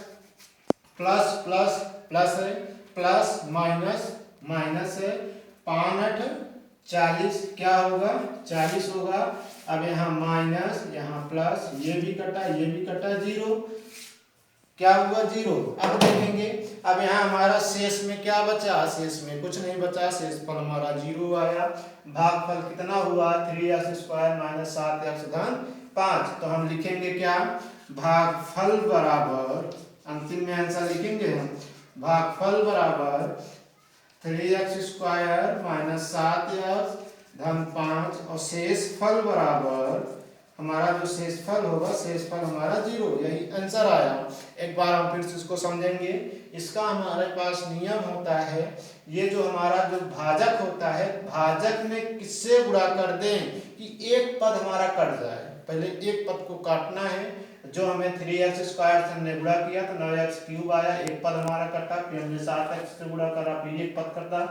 प्लस प्लस प्लस है, प्लस माइनस माइनस है, 5 40, क्या होगा 40 होगा। अब यहाँ माइनस, यहाँ प्लस, ये भी कटा ये भी कटा, 0, क्या हुआ 0। अब देखेंगे, अब यहाँ हमारा शेष में क्या बचा, शेष में कुछ नहीं बचा, शेष फल हमारा 0 आया। भागफल कितना हुआ, 3x² - 7x धन 5। तो हम लिखेंगे क्या, भागफल बराबर, अंतिम में आंसर लिखेंगे हम, भागफल बराबर 3x² - 7x धन 5 और शेष फल बराबर, हमारा जो शेष फल होगा, शेष फल हमारा 0। यही आंसर आया। एक बार हम फिर से इसको समझेंगे। इसका हमारे पास नियम होता है, ये जो हमारा जो भाजक होता है, भाजक में किससे गुणा कर दें कि एक पद हमारा कट जाए। पहले एक पद को काटना है। जो हमें 3x² से हमने गुणा किया तो 9x³ आया, एक पद हमारा कटा। फिर हमने 7x से गुणा करा, फिर एक पद कटा।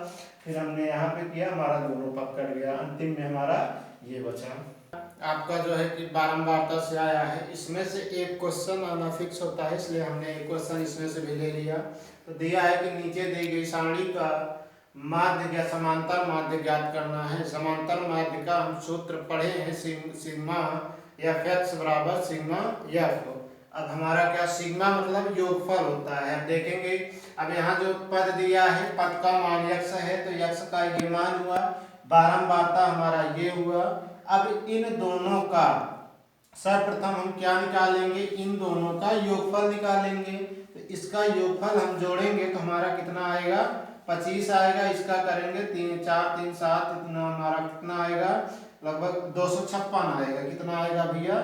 फिर हमने यहाँ पे किया, हमारा दोनों पद कट गया। अंतिम में हमारा ये बचा। आपका जो है कि बारंबारता से आया है, इसमें से एक क्वेश्चन आना फिक्स होता है, इसलिए हमने एक क्वेश्चन इसमें से भी ले लिया। तो दिया है कि नीचे दी गई सारणी का माध्य या समांतर माध्य ज्ञात करना है। समांतर माध्य का हम सूत्र पढ़े हैं, सिग्मा f(x) बराबर सिग्मा f। अब हमारा क्या, सिग्मा मतलब योगफल होता है। अब देखेंगे, अब यहाँ जो पद दिया है, पद का मान x है तो x का ये मान हुआ, बारंबारता हमारा ये हुआ। अब इन दोनों का सर्वप्रथम हम क्या निकालेंगे, इन दोनों का योगफल निकालेंगे। तो इसका योगफल हम जोड़ेंगे तो हमारा कितना आएगा, 25 आएगा। इसका करेंगे 3 4 3 7, इतना हमारा कितना आएगा, लगभग 256 आएगा। कितना आएगा भैया,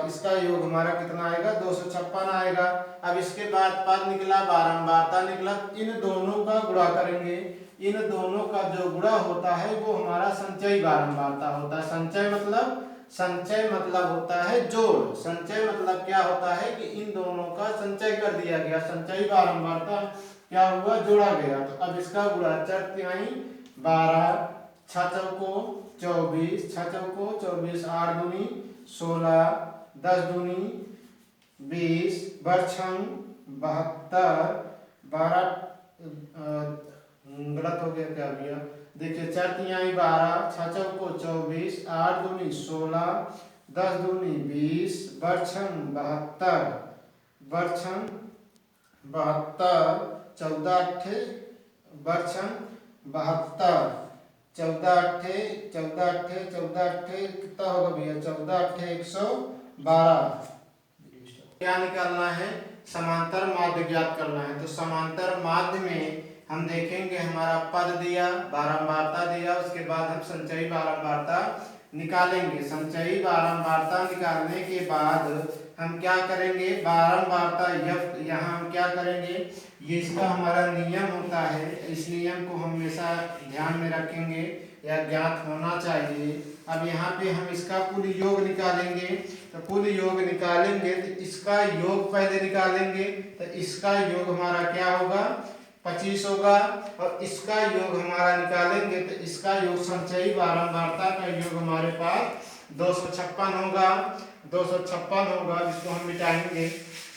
इसका योग हमारा कितना आएगा, 256 आएगा। अब इसके बाद पद निकला, बारंबारता निकला, इन दोनों का गुणा करेंगे। इन दोनों का जो गुणा होता है वो हमारा संचयी बारंबारता होता है। संचय मतलब होता है जोड़। संचय मतलब क्या होता है कि इन दोनों का संचय कर दिया गया, संचयी बारंबारता क्या हुआ, जोड़ा गया। तो अब इसका गुणा 4 तिहाई 12, 6 चौको 24, 6 चौको 24, 8 दूनी 16, 10 दूनी 20, बरछंग 72, 12 गलत हो गया क्या भैया, देखिए 4 तिहाई 12, 6 चौको 24, 8 दूनी 16, 10 दूनी 20, बरछंग 72, बरछंग 72, 14 अट्ठे बरछंग 72, 14 अट्ठे 14 अट्ठे 14 अट्ठे कितना होगा भैया, 14 अट्ठे 112। क्या निकालना है, समांतर माध्य ज्ञात करना है। तो समांतर माध्य में हम देखेंगे, हमारा पद दिया, बारंबारता दिया, उसके बाद हम संचयी बारंबारता निकालेंगे। संचयी बारंबारता निकालने के बाद हम क्या करेंगे, बारंबारता यहाँ हम क्या करेंगे, ये इसका हमारा नियम होता है। इस नियम को हमेशा ध्यान में रखेंगे या ज्ञात होना चाहिए। अब यहाँ पे हम इसका कुल योग निकालेंगे। तो कुल योग निकालेंगे तो इसका योग पहले निकालेंगे। तो इसका योग हमारा क्या होगा, 25 होगा। और इसका योग हमारा निकालेंगे तो इसका योग संचयी बारंबारता का योग हमारे पास 256 होगा। 256 होगा, जिसको हम मिटाएंगे।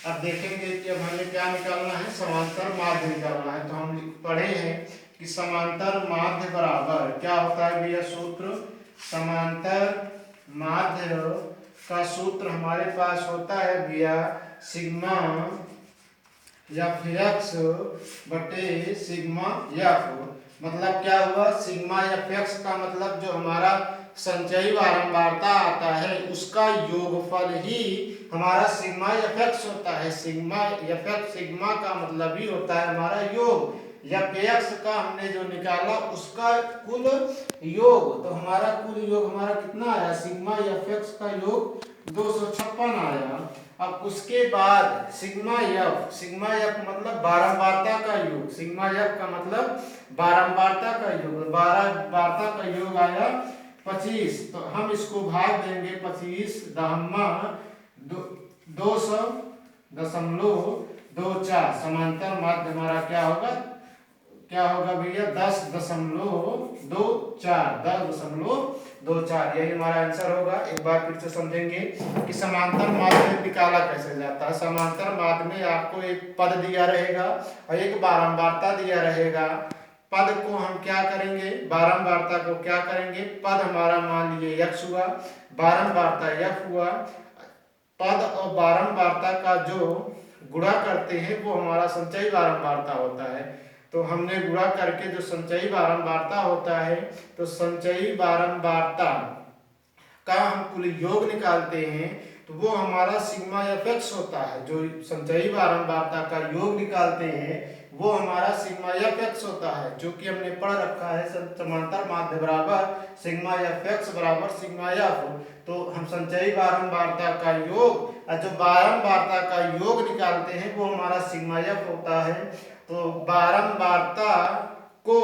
अब देखेंगे कि अब हमें क्या निकालना है, समांतर माध्य निकालना है। तो हम पढ़े हैं कि समांतर माध्य बराबर क्या होता है भैया, सूत्र समांतर माध्य का सूत्र हमारे पास होता है भैया सिग्मा एफ एक्स बटे सिग्मा एफ। मतलब क्या हुआ, सिग्मा एफ एक्स का मतलब जो हमारा संचयी बारंबारता आता है उसका योगफल ही हमारा सिग्मा एफ एक्स होता है। सिग्मा एफ एक्स, सिग्मा का मतलब ही होता है हमारा योग, एफ एक्स का हमने जो निकाला उसका कुल योग। तो हमारा कुल योग हमारा कितना आया, सिग्मा एफ एक्स का योग 256 आया। अब उसके बाद सिग्मा एफ मतलब बारंबारता का योग, सिग्मा एफ का मतलब बारंबारता का योग, बारंबारता का योग आया 25। तो हम इसको भाग देंगे 25 दहम्मा 200.24, समांतर माध्य हमारा क्या होगा भैया 10.24, यही हमारा आंसर होगा। एक बार फिर से समझेंगे कि समांतर माध्य निकाला कैसे जाता है। समांतर माध्य में आपको एक पद दिया रहेगा और एक बारंबारता दिया रहेगा। पद को हम क्या करेंगे, बारंबारता को क्या करेंगे, पद हमारा मान लीजिए x हुआ, बारंबारता f हुआ। पद और बारंबारता का जो गुणा करते हैं वो हमारा संचयी बारंबारता होता है। तो हमने गुणा करके जो संचयी बारंबारता होता है, तो संचयी बारंबारता का हम कुल योग निकालते हैं तो वो हमारा सिग्मा एफ एक्स होता है। जो संचयी बारंबारता का योग निकालते हैं वो हमारा सिग्मा एफ एक्स होता है, जो कि हमने पढ़ रखा है समांतर माध्य बराबर सिग्मा एफ एक्स बराबर सिग्मा एफ। तो हम संचयी बारंबारता का योग और जो बारंबारता का योग निकालते हैं वो हमारा सिग्मा एफ होता है। तो बारंबारता को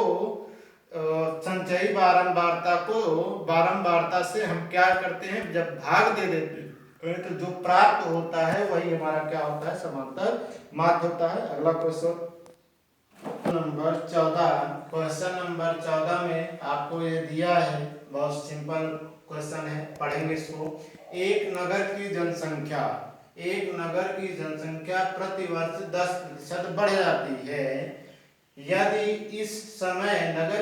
संचयी बारंबारता को बारंबारता से हम क्या करते हैं, जब भाग दे देते हैं तो जो प्राप्त होता है वही हमारा क्या होता है, समांतर माध्य होता है। अगला क्वेश्चन नंबर 14, क्वेश्चन नंबर 14 में आपको ये दिया है, बहुत सिंपल क्वेश्चन है, पढ़ेंगे इसको। एक नगर की जनसंख्या प्रतिवर्ष 10% बढ़ जाती है। यदि इस समय नगर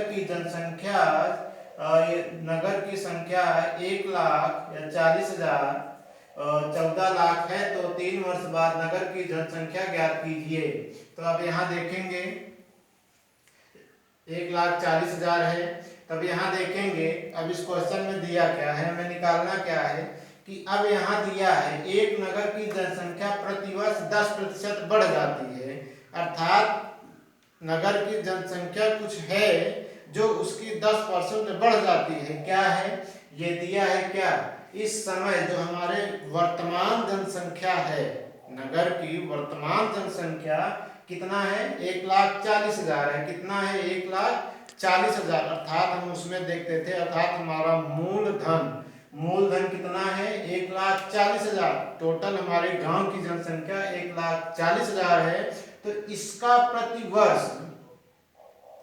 की संख्या 1 लाख या 40,000 14 लाख है तो 3 वर्ष बाद नगर की जनसंख्या ज्ञात कीजिए। तो अब यहाँ देखेंगे 1,40,000 है, तब यहाँ देखेंगे अब इस क्वेश्चन में दिया क्या है, हमें निकालना क्या है कि अब यहाँ दिया है एक नगर की जनसंख्या प्रतिवर्ष 10% बढ़ जाती है, अर्थात नगर की जनसंख्या कुछ है जो उसकी 10% बढ़ जाती है। क्या है ये दिया है, क्या इस समय जो हमारे वर्तमान जनसंख्या है, नगर की वर्तमान जनसंख्या कितना है, 1,40,000 है। कितना है, 1,40,000, अर्थात हम उसमें देखते थे, अर्थात हमारा मूलधन कितना है, 1,40,000। टोटल हमारे गांव की जनसंख्या 1,40,000 है। तो इसका प्रतिवर्ष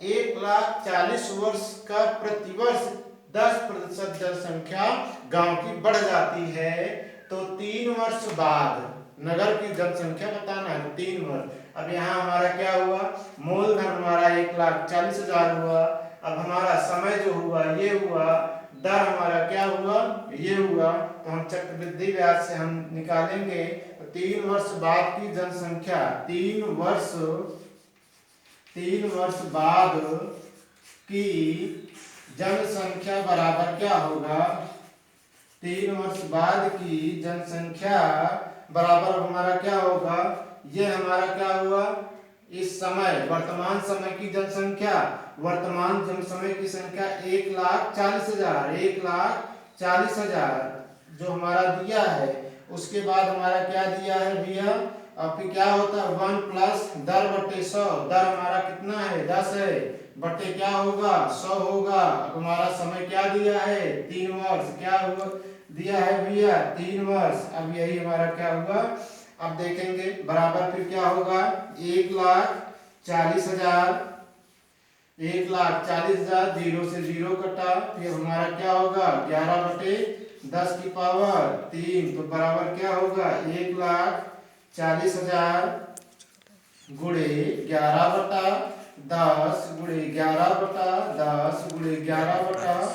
1,40,000 वर्ष का प्रतिवर्ष 10% जनसंख्या गांव की बढ़ जाती है। तो 3 वर्ष बाद नगर की जनसंख्या बताना है, 3 वर्ष। अब यहाँ हमारा क्या हुआ, मूलधन हमारा 1,40,000 हुआ। अब हमारा समय जो हुआ ये हुआ, दर हमारा क्या हुआ, ये हुआ। तो हम चक्रवृद्धि ब्याज से हम निकालेंगे। तो 3 वर्ष बाद की जनसंख्या, 3 वर्ष बाद की जनसंख्या बराबर क्या होगा, 3 वर्ष बाद की जनसंख्या बराबर हमारा क्या होगा, ये हमारा क्या हुआ, इस समय वर्तमान समय की जनसंख्या, वर्तमान समय की संख्या 1,40,000, 1,40,000 जो हमारा दिया है। उसके बाद हमारा क्या दिया है भैया, अब फिर क्या होता है 1 प्लस दर बटे 100, दर हमारा कितना है 10 है, बटे क्या होगा 100 होगा। अब हमारा समय क्या दिया है 3 वर्ष, क्या हुआ दिया है भैया 3 वर्ष। अब यही हमारा क्या हुआ, अब देखेंगे बराबर फिर क्या होगा 1,40,000, 1,40,000, 0 से 0 कटा, फिर हमारा क्या होगा 11/10 की पावर 3, तो बराबर क्या होगा 1,40,000 गुणे 11/10 गुणे 11/10 गुणे 11/10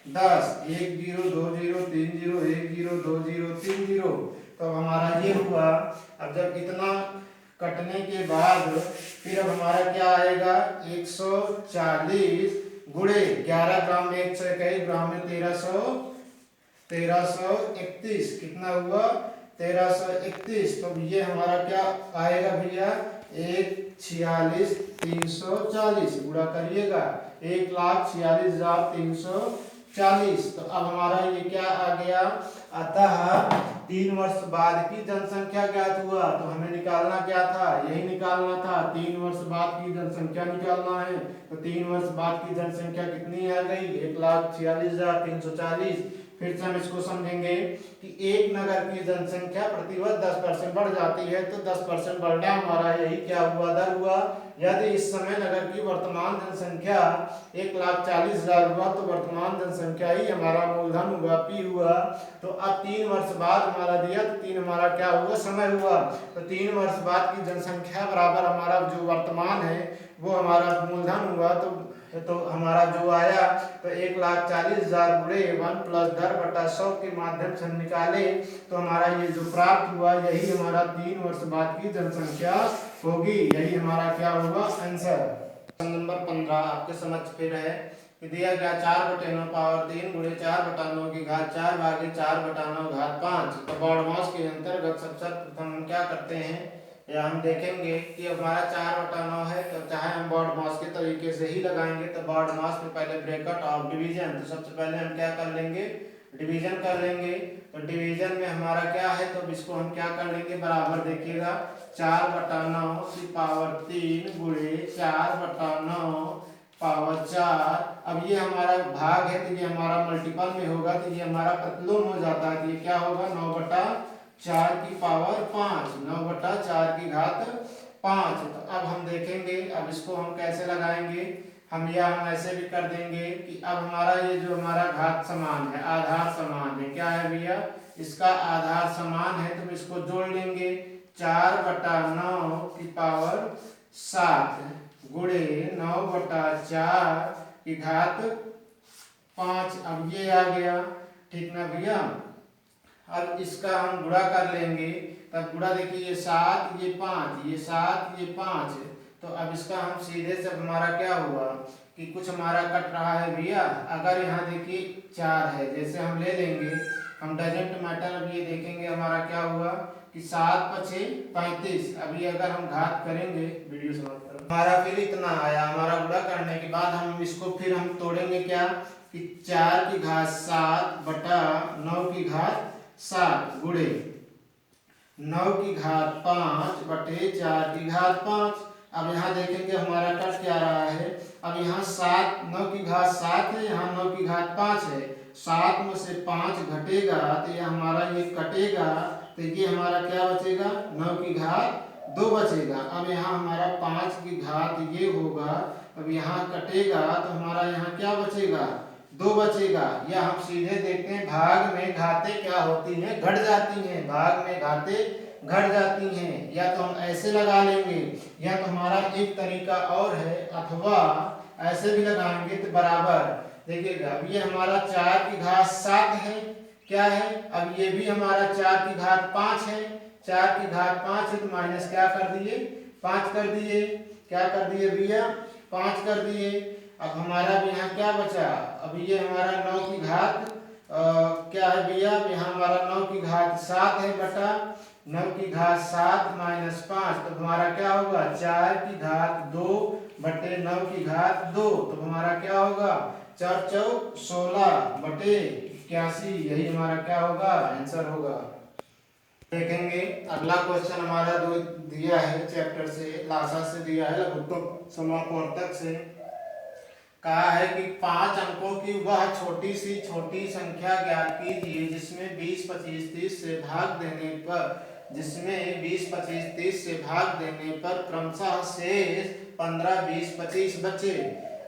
10, 1 0 2 0 3 0 1 0 2 0 3 0। तो हमारा ये हुआ। अब जब इतना कटने के बाद फिर अब हमारा क्या आएगा, 140 गुणे 11 ग्राम में 121 ग्राम में 1331 कितना हुआ, 1331। तो ये हमारा क्या आएगा भैया, 1,46,340 गुणा करिएगा 1,46,340। तो अब हमारा ये क्या आ गया, अतः 3 वर्ष बाद की जनसंख्या ज्ञात हुआ। तो हमें निकालना क्या था, यही निकालना था, 3 वर्ष बाद की जनसंख्या निकालना है। तो 3 वर्ष बाद की जनसंख्या कितनी आ गई, 1,46,340। फिर से हम इसको समझेंगे कि एक नगर की जनसंख्या प्रतिवर्ष 10% बढ़ जाती है, तो 10% बढ़ना हमारा यही क्या हुआ, दर हुआ। यदि इस समय नगर की वर्तमान जनसंख्या 1,40,000 हुआ, तो वर्तमान जनसंख्या ही हमारा मूलधन हुआ, पी हुआ। तो अब 3 वर्ष बाद हमारा दिया, तो 3 हमारा क्या हुआ, समय हुआ। तो 3 वर्ष बाद की जनसंख्या बराबर हमारा जो वर्तमान है वो हमारा मूलधन हुआ। तो हमारा जो आया, तो 1,40,000 गुणे 1 प्लस दर बटा 100 के माध्यम से हम निकाले, तो हमारा ये जो प्राप्त हुआ यही हमारा 3 वर्ष बाद की जनसंख्या होगी। यही हमारा क्या होगा, आंसर। नंबर 15 आपके समझ फिर है कि दिया गया 4/9 पावर 3 गुणे 4/9 की घात 4 भागे 4/9 घात 5। तो BODMAS के अंतर्गत सबसे प्रथम हम क्या करते हैं, या हम देखेंगे कि हमारा 4/9 है, तो चाहे हम BODMAS के तरीके से ही लगाएंगे। तो BODMAS में पहले ब्रैकेट और डिवीजन, तो सबसे पहले हम क्या कर लेंगे, डिवीजन कर लेंगे। तो डिवीजन में हमारा क्या है, तो इसको हम क्या कर लेंगे, बराबर देखिएगा 4/9 की पावर 3 गुणे 4/9 पावर 4। अब ये हमारा भाग है, तो ये हमारा मल्टीपल में होगा, तो ये हमारा प्रतिलोम हो जाता है। तो ये क्या होगा, 9/4 की पावर 5, 9/4 की घात 5। तो अब हम देखेंगे, अब इसको हम कैसे लगाएंगे, हम ऐसे भी कर देंगे कि अब हमारा ये जो हमारा घात समान है, आधार समान है, क्या है भैया, इसका आधार समान है, तो इसको जोड़ लेंगे 4/9 की पावर 7 गुणे 9/4 की घात 5। अब ये आ गया, ठीक ना भैया। अब इसका हम गुणा कर लेंगे, तब गुणा देखिए ये 7 ये 5, ये 7 ये 5। तो अब इसका हम सीधे से हमारा क्या हुआ कि कुछ हमारा कट रहा है भैया। अगर यहाँ देखिए 4 है, जैसे हम ले लेंगे, हम डजेंट मैटर। अब ये देखेंगे हमारा क्या हुआ कि 7×5 = 35। अभी अगर हम घात करेंगे, वीडियो समाप्त करो, हमारा फिर इतना आया। हमारा गुणा करने के बाद हम इसको फिर हम तोड़ेंगे क्या कि 4 की घात 7 बटा 9 की घात 7 गुणे 9 की घात 5 बटे 4 की घात 5। अब यहाँ देखेंगे हमारा कट क्या रहा है। अब यहाँ 9 की घात 7 है, यहाँ 9 की घात 5 है। 7 में से 5 घटेगा, तो ये हमारा ये कटेगा, तो ये हमारा क्या बचेगा, 9 की घात 2 बचेगा। अब यहाँ हमारा 5 की घात ये होगा, अब यहाँ कटेगा, तो हमारा यहाँ क्या बचेगा, 2 बचेगा। या हम सीधे देखते हैं, भाग में घातें क्या होती हैं, घट जाती हैं। भाग में घातें घट जाती हैं। या तो हम ऐसे लगा लेंगे, या तो हमारा एक तरीका और है, अथवा ऐसे भी लगाएंगे। तो बराबर देखिएगा, अब ये हमारा 4 की घात 7 है, क्या है, अब ये भी हमारा 4 की घात 5 है। 4 की घात 5 है, तो माइनस क्या कर दिए, 5 कर दिए, क्या कर दिए भैया, 5 कर दिए। अब हमारा भी यहाँ क्या बचा, अब ये हमारा 9 की घात क्या है भैया, यहाँ हमारा 9 की घात 7 है बटा 9 की घात 7 - 5। तो हमारा क्या होगा, 4 की घात 2 बटे 9 की घात 2। तो हमारा क्या होगा, 4 चौक 16 बटे 81। यही हमारा क्या होगा, आंसर होगा। देखेंगे अगला क्वेश्चन हमारा जो दिया है चैप्टर से, लासा से दिया है, लघुत्तम समापवर्तक से। कहा है कि 5 अंकों की वह छोटी संख्या ज्ञात कीजिए जिसमें 20, 25, 30 से भाग देने पर क्रमशः शेष 15, 20, 25 बचे।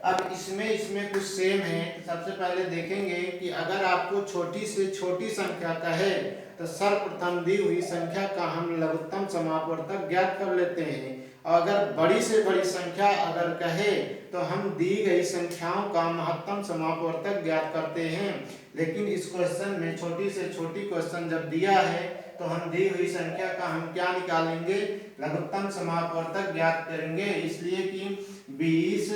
अब इसमें कुछ सेम है। सबसे पहले देखेंगे कि अगर आपको छोटी से छोटी संख्या कहे, तो सर्वप्रथम दी हुई संख्या का हम लघुत्तम समापवर्तक ज्ञात कर लेते हैं। और अगर बड़ी से बड़ी संख्या अगर कहे तो हम दी गई संख्याओं का महत्तम समापवर्तक ज्ञात करते हैं। लेकिन इस क्वेश्चन में छोटी से छोटी क्वेश्चन जब दिया है तो हम दी हुई संख्या का हम क्या निकालेंगे, लघुत्तम समापवर्तक ज्ञात करेंगे। इसलिए कि 20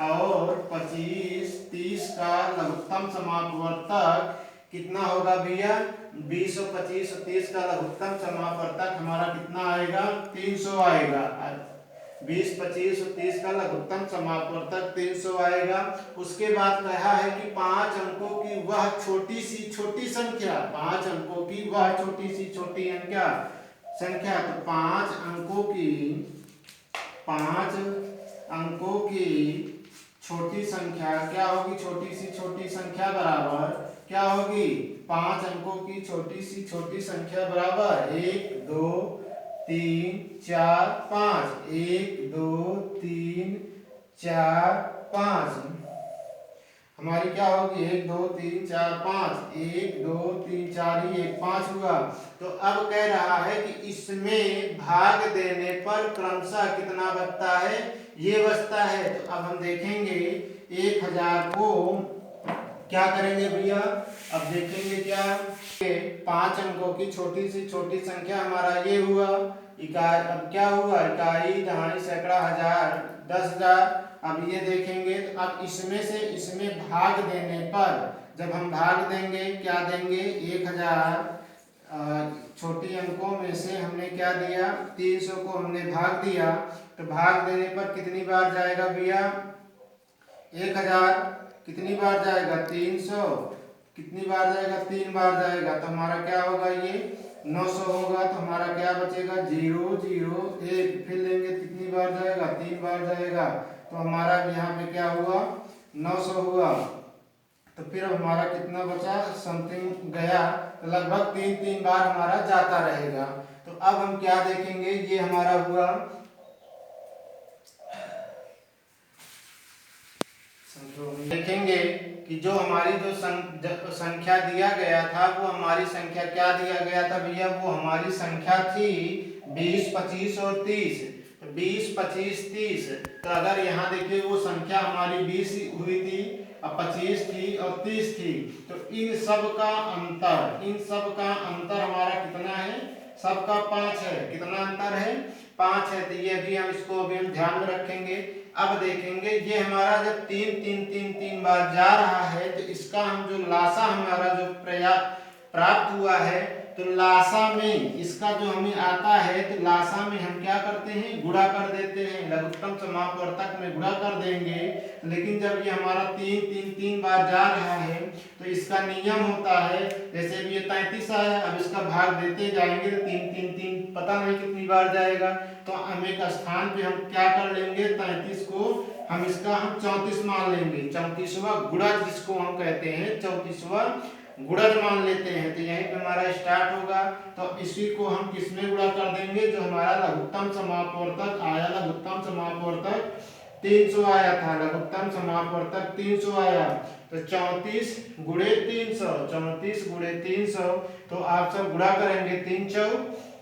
और 25, 30 का लघुत्तम समापवर्तक कितना होगा भैया, 20 और 25 और 30 का लघुत्तम समापवर्तक हमारा कितना आएगा, 300 आएगा। 20, 25 और 30 का लघुत्तम समापवर्तक 300 आएगा। उसके बाद कहा है कि 5 अंकों की वह छोटी सी छोटी संख्या, 5 अंकों की वह छोटी सी छोटी संख्या, तो 5 अंकों की छोटी संख्या क्या होगी, छोटी सी छोटी संख्या बराबर क्या होगी, 5 अंकों की छोटी सी छोटी संख्या बराबर 1 2 3 4 5, 1 2 3 4 5 हमारी क्या होगी, 1 2 3 4 5, 1 2 3 4 ही 1 5 हुआ। तो अब कह रहा है कि इसमें भाग देने पर क्रमशः कितना बचता है, ये बचता है। तो अब हम देखेंगे 1000 को क्या करेंगे भैया, अब देखेंगे क्या, 5 अंकों की छोटी सी छोटी संख्या हमारा ये हुआ इकाई। अब क्या हुआ, इकाई, दहाई, सैकड़ा, हजार, 10,000। अब ये देखेंगे तो अब इसमें से इसमें भाग देने पर जब हम भाग देंगे क्या देंगे, 1000 छोटी अंकों में से हमने क्या दिया, 300 को हमने भाग दिया। तो भाग देने पर कितनी बार जाएगा भैया, 1000 कितनी बार जाएगा, 300 कितनी बार जाएगा, 3 बार जाएगा। तो हमारा क्या होगा, ये 900 होगा। तो हमारा क्या बचेगा, 0 0 1, फिर लेंगे कितनी बार जाएगा, 3 बार जाएगा। तो हमारा यहाँ पे क्या हुआ, 900 हुआ। तो फिर हमारा कितना बचा, समथिंग गया, तो लगभग 3 बार हमारा जाता रहेगा। तो अब हम क्या देखेंगे, ये हमारा हुआ, देखेंगे कि जो हमारी जो संख्या दिया गया था वो हमारी संख्या क्या दिया गया था भैया, वो हमारी संख्या थी 20 25 और 30। 20 25 30, तो अगर यहाँ देखिए वो संख्या हमारी 20 हुई थी और 25 थी और 30 थी। तो इन सब का अंतर हमारा कितना है, सबका 5 है। कितना अंतर है, 5 है। तो ये भी हम इसको अभी हम ध्यान में रखेंगे। अब देखेंगे ये हमारा जब 3 बार जा रहा है तो इसका हम जो लासा हमारा जो प्राप्त हुआ है, तो लासा में इसका जो हमें आता है, तो लासा में हम क्या करते हैं, गुणा कर देते हैं, लघुत्तम समापवर्तक में गुणा कर देंगे। लेकिन जब ये हमारा 3 बार जा रहा है तो इसका नियम होता है, जैसे भी ये 33 आया, अब इसका भाग देते जाएंगे तो 3 पता नहीं कितनी बार जाएगा। तो हम एक स्थान पे हम क्या कर लेंगे, 33 को हम इसका हम 34 मान लेंगे, 34वां गुणज जिसको हम कहते हैं, 34वां गुणज मान लेते हैं। तो यहीं पे हमारा स्टार्ट होगा। तो इसी को हम किसमें गुणा कर देंगे, जो हमारा लघुत्तम समापवर्तक आया, लघुत्तम समापवर्तक 300 आया था, लघुत्तम समापवर्तक 300 आया। तो 34 गुणे 300, 34 गुणे 300। तो आप सब गुणा करेंगे, 3 चौ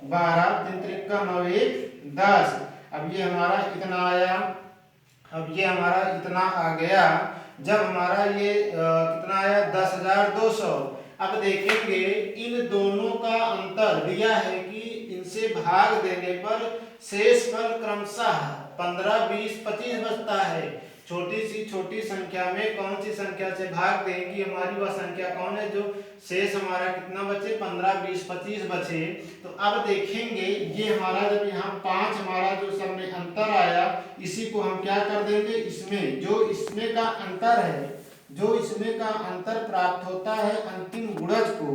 12, 3 त्रिका 9 1 10। अब ये हमारा इतना आया, अब ये हमारा इतना आ गया। जब हमारा ये कितना आया, 10,200। अब देखेंगे इन दोनों का अंतर दिया है कि इनसे भाग देने पर शेष फल क्रमशः 15 20 25 बचता है। छोटी सी छोटी संख्या में कौन सी संख्या से भाग देंगी, हमारी वह संख्या कौन है, जो शेष हमारा कितना बचे, 15 20 25 बचे। तो अब देखेंगे ये हमारा जब यहाँ 5 हमारा जो सब में अंतर आया, इसी को हम क्या कर देंगे, इसमें जो इसमें का अंतर है, जो इसमें का अंतर प्राप्त होता है अंतिम गुणज को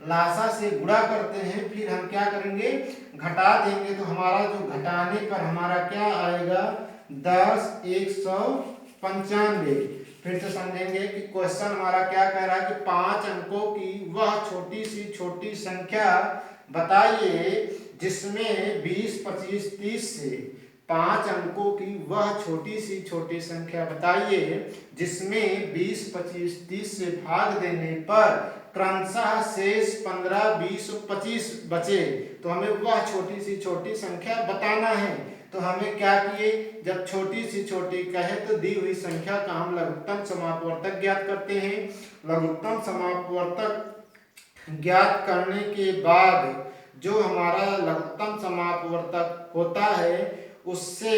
लासा से गुणा करते हैं, फिर हम क्या करेंगे, घटा देंगे। तो हमारा जो घटाने पर हमारा क्या आएगा, 10 195। फिर से समझेंगे कि क्वेश्चन हमारा क्या कह रहा है कि 5 अंकों की वह छोटी सी छोटी संख्या बताइए जिसमें 20 25 30 से 5 अंकों की वह छोटी सी छोटी संख्या बताइए जिसमें 20 25 30 से भाग देने पर क्रमशः शेष 15 20 और 25 बचे। तो हमें वह छोटी सी छोटी संख्या बताना है। तो हमें क्या किए, जब छोटी सी छोटी कहे तो दी हुई संख्या का हम लघुत्तम समापवर्तक ज्ञात करते हैं। लघुत्तम समापवर्तक ज्ञात करने के बाद जो हमारा लघुत्तम समापवर्तक होता है उससे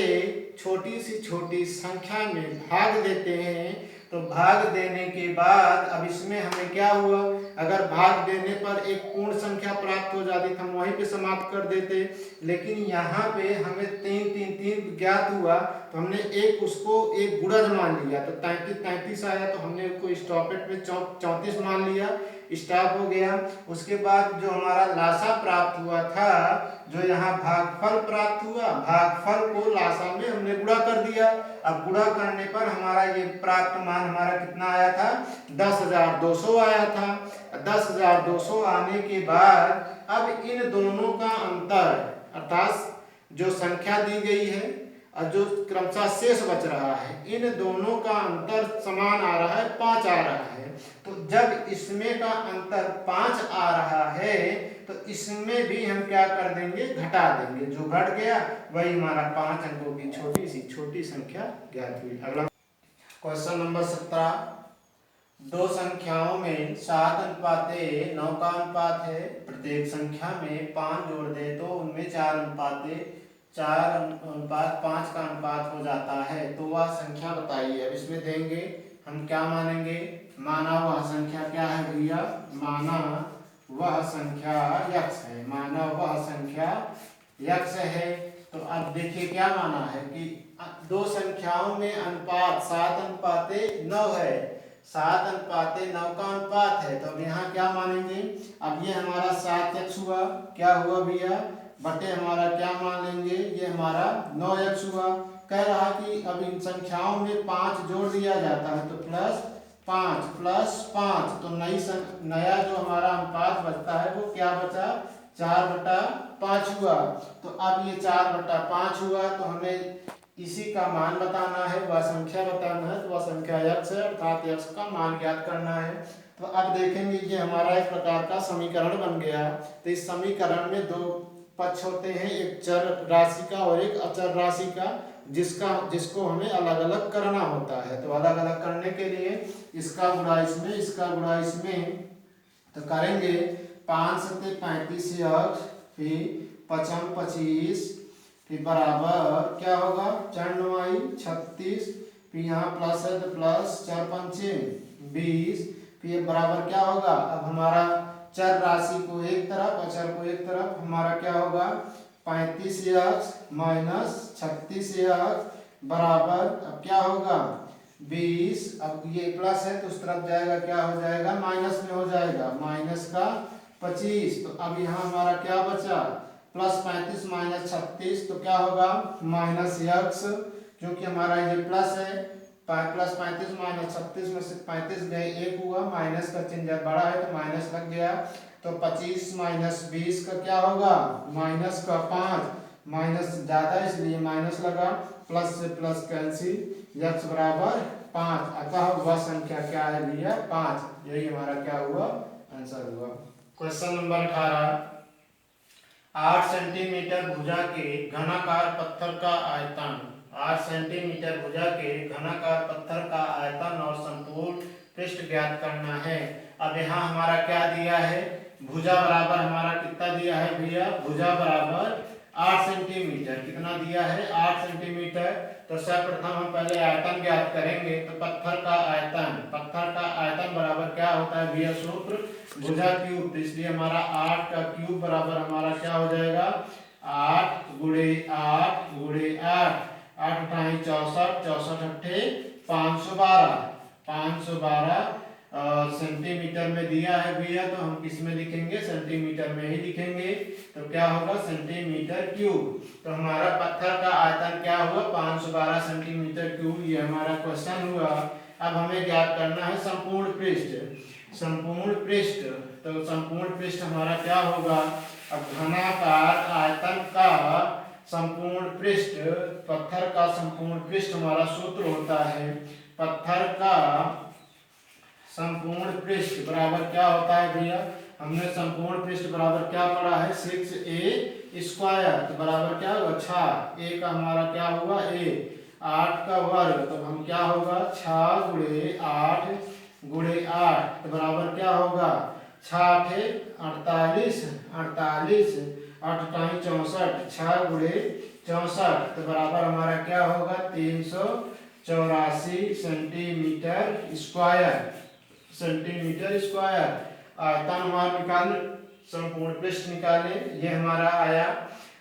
छोटी सी छोटी संख्या में भाग देते हैं। तो भाग देने के बाद अब इसमें हमें क्या हुआ, अगर भाग देने पर एक पूर्ण संख्या प्राप्त हो जाती तो हम वहीं पे समाप्त कर देते, लेकिन यहाँ पे हमें 3 3 3 ज्ञात हुआ तो हमने एक उसको एक गुणज मान लिया, तो 33 33 आया तो हमने उसको स्टॉपेट में 34 मान लिया, स्टॉप हो गया। उसके बाद जो हमारा लासा प्राप्त हुआ था, जो यहाँ भागफल प्राप्त हुआ, भागफल को लासा में हमने गुणा कर दिया। अब गुणा करने पर हमारा ये प्राप्त मान हमारा कितना आया था, 10,200 आया था। 10,200 आने के बाद अब इन दोनों का अंतर अर्थात जो संख्या दी गई है और जो क्रमशः शेष बच रहा है, इन दोनों का अंतर समान आ रहा है, 5 आ रहा है। तो जब इसमें का अंतर 5 आ रहा है तो इसमें भी हम क्या कर देंगे, घटा देंगे। जो घट गया वही हमारा 5 अंकों की छोटी सी छोटी संख्या ज्ञात हुई। अगला क्वेश्चन नंबर 17, दो संख्याओं में 7:9 का अनुपात है। प्रत्येक संख्या में 5 जोड़ दे तो उनमें 4:5 का अनुपात हो जाता है। तो वह संख्या बताइए। अब इसमें देंगे हम क्या मानेंगे, माना वह संख्या क्या है भैया, माना वह संख्या यक्ष है, माना वह संख्या यक्ष है। तो अब देखिए क्या माना है कि दो संख्याओं में अनुपात 7:9 है, 7:9 का अनुपात है। तो अब यहाँ क्या मानेंगे, अब ये हमारा 7x हुआ, क्या हुआ भैया, बटे हमारा क्या मान लेंगे, ये हमारा 9x हुआ। कह रहा कि अब इन संख्याओं में 5 जोड़ दिया जाता है तो +5 तो नया जो हमारा अनुपात बचता है वो क्या बचा, 4/5 हुआ। तो अब ये 4/5 हुआ तो हमें इसी का मान बताना है, वह संख्या बताना है। तो वह संख्या x है अर्थात x का मान ज्ञात करना है। तो अब देखेंगे ये हमारा एक प्रकार का समीकरण बन गया। तो इस समीकरण में दो पक्ष होते हैं, एक चर राशि का और एक अचर राशि का, जिसको हमें अलग अलग करना होता है। तो अलग अलग करने के लिए इसका गुणा इसमें, इसका गुणा इसमें, तो करेंगे 5 × 35 फिर 55 25 फिर बराबर क्या होगा 4 9 36 फिर यहाँ प्लस है तो प्लस 4 5 20 फिर बराबर क्या होगा, अब हमारा चर राशि को एक तरफ अचर को एक तरफ, हमारा क्या होगा 35x माइनस 36x बराबर अब क्या होगा 20। अब ये प्लस है तो उस तरफ जाएगा क्या हो जाएगा, माइनस में हो जाएगा, माइनस का 25। तो अब यहाँ हमारा क्या बचा +35 माइनस 36 तो क्या होगा -x, क्योंकि हमारा ये प्लस है, +35 माइनस 36 में से 35 गए 1 हुआ, माइनस का चिन्ह जब बड़ा है तो माइनस लग गया। तो 25 माइनस 20 का क्या होगा माइनस का 5, माइनस ज्यादा इसलिए माइनस लगा, प्लस से प्लस कैंसिल, x बराबर 5। अतः वह संख्या क्या है भैया 5। यही हमारा क्या हुआ आंसर हुआ। क्वेश्चन नंबर 18, 8 सेंटीमीटर भुजा के घनाकार पत्थर का आयतन, 8 सेंटीमीटर भुजा के घनाकार पत्थर का आयतन और संपूर्ण पृष्ठ ज्ञात करना है। अब यहाँ हमारा क्या दिया है, भुजा बराबर हमारा कितना दिया है भैया, भुजा बराबर 8 सेंटीमीटर, कितना दिया है 8 सेंटीमीटर। तो सर्वप्रथम हम पहले आयतन ज्ञात करेंगे। तो पत्थर का आयतन बराबर क्या होता है भैया, सूत्र भुजा क्यूब, तो इसलिए हमारा 8 का क्यूब बराबर हमारा क्या हो जाएगा 8 × 8 × 8, 8 × 64, 64 अट्ठे 512 सेंटीमीटर में दिया है भैया, तो हम किस में लिखेंगे सेंटीमीटर में ही लिखेंगे। तो क्या होगा सेंटीमीटर क्यूब। तो हमारा पत्थर का आयतन क्या हुआ 512 सेंटीमीटर क्यूब, ये हमारा क्वेश्चन हुआ। अब हमें ज्ञात करना है संपूर्ण पृष्ठ, संपूर्ण पृष्ठ। तो संपूर्ण पृष्ठ हमारा क्या होगा, अब घनाकार आयतन का संपूर्ण पृष्ठ, पत्थर का संपूर्ण पृष्ठ हमारा सूत्र होता है, पत्थर का संपूर्ण पृष्ठ बराबर क्या होता है भैया, हमने संपूर्ण पृष्ठ बराबर क्या पढ़ा है 6a स्क्वायर, तो बराबर क्या होगा 6, a का हमारा क्या होगा a, 8 का वर्ग, तो हम क्या होगा 6 गुणे 8 गुणे 8, तो बराबर क्या होगा 6 48, 48 8 64, 6 गुणे 64, तो बराबर हमारा क्या होगा 384 सेंटीमीटर स्क्वायर। आयतन निकाल, संपूर्ण पृष्ठ निकाले, ये हमारा आया।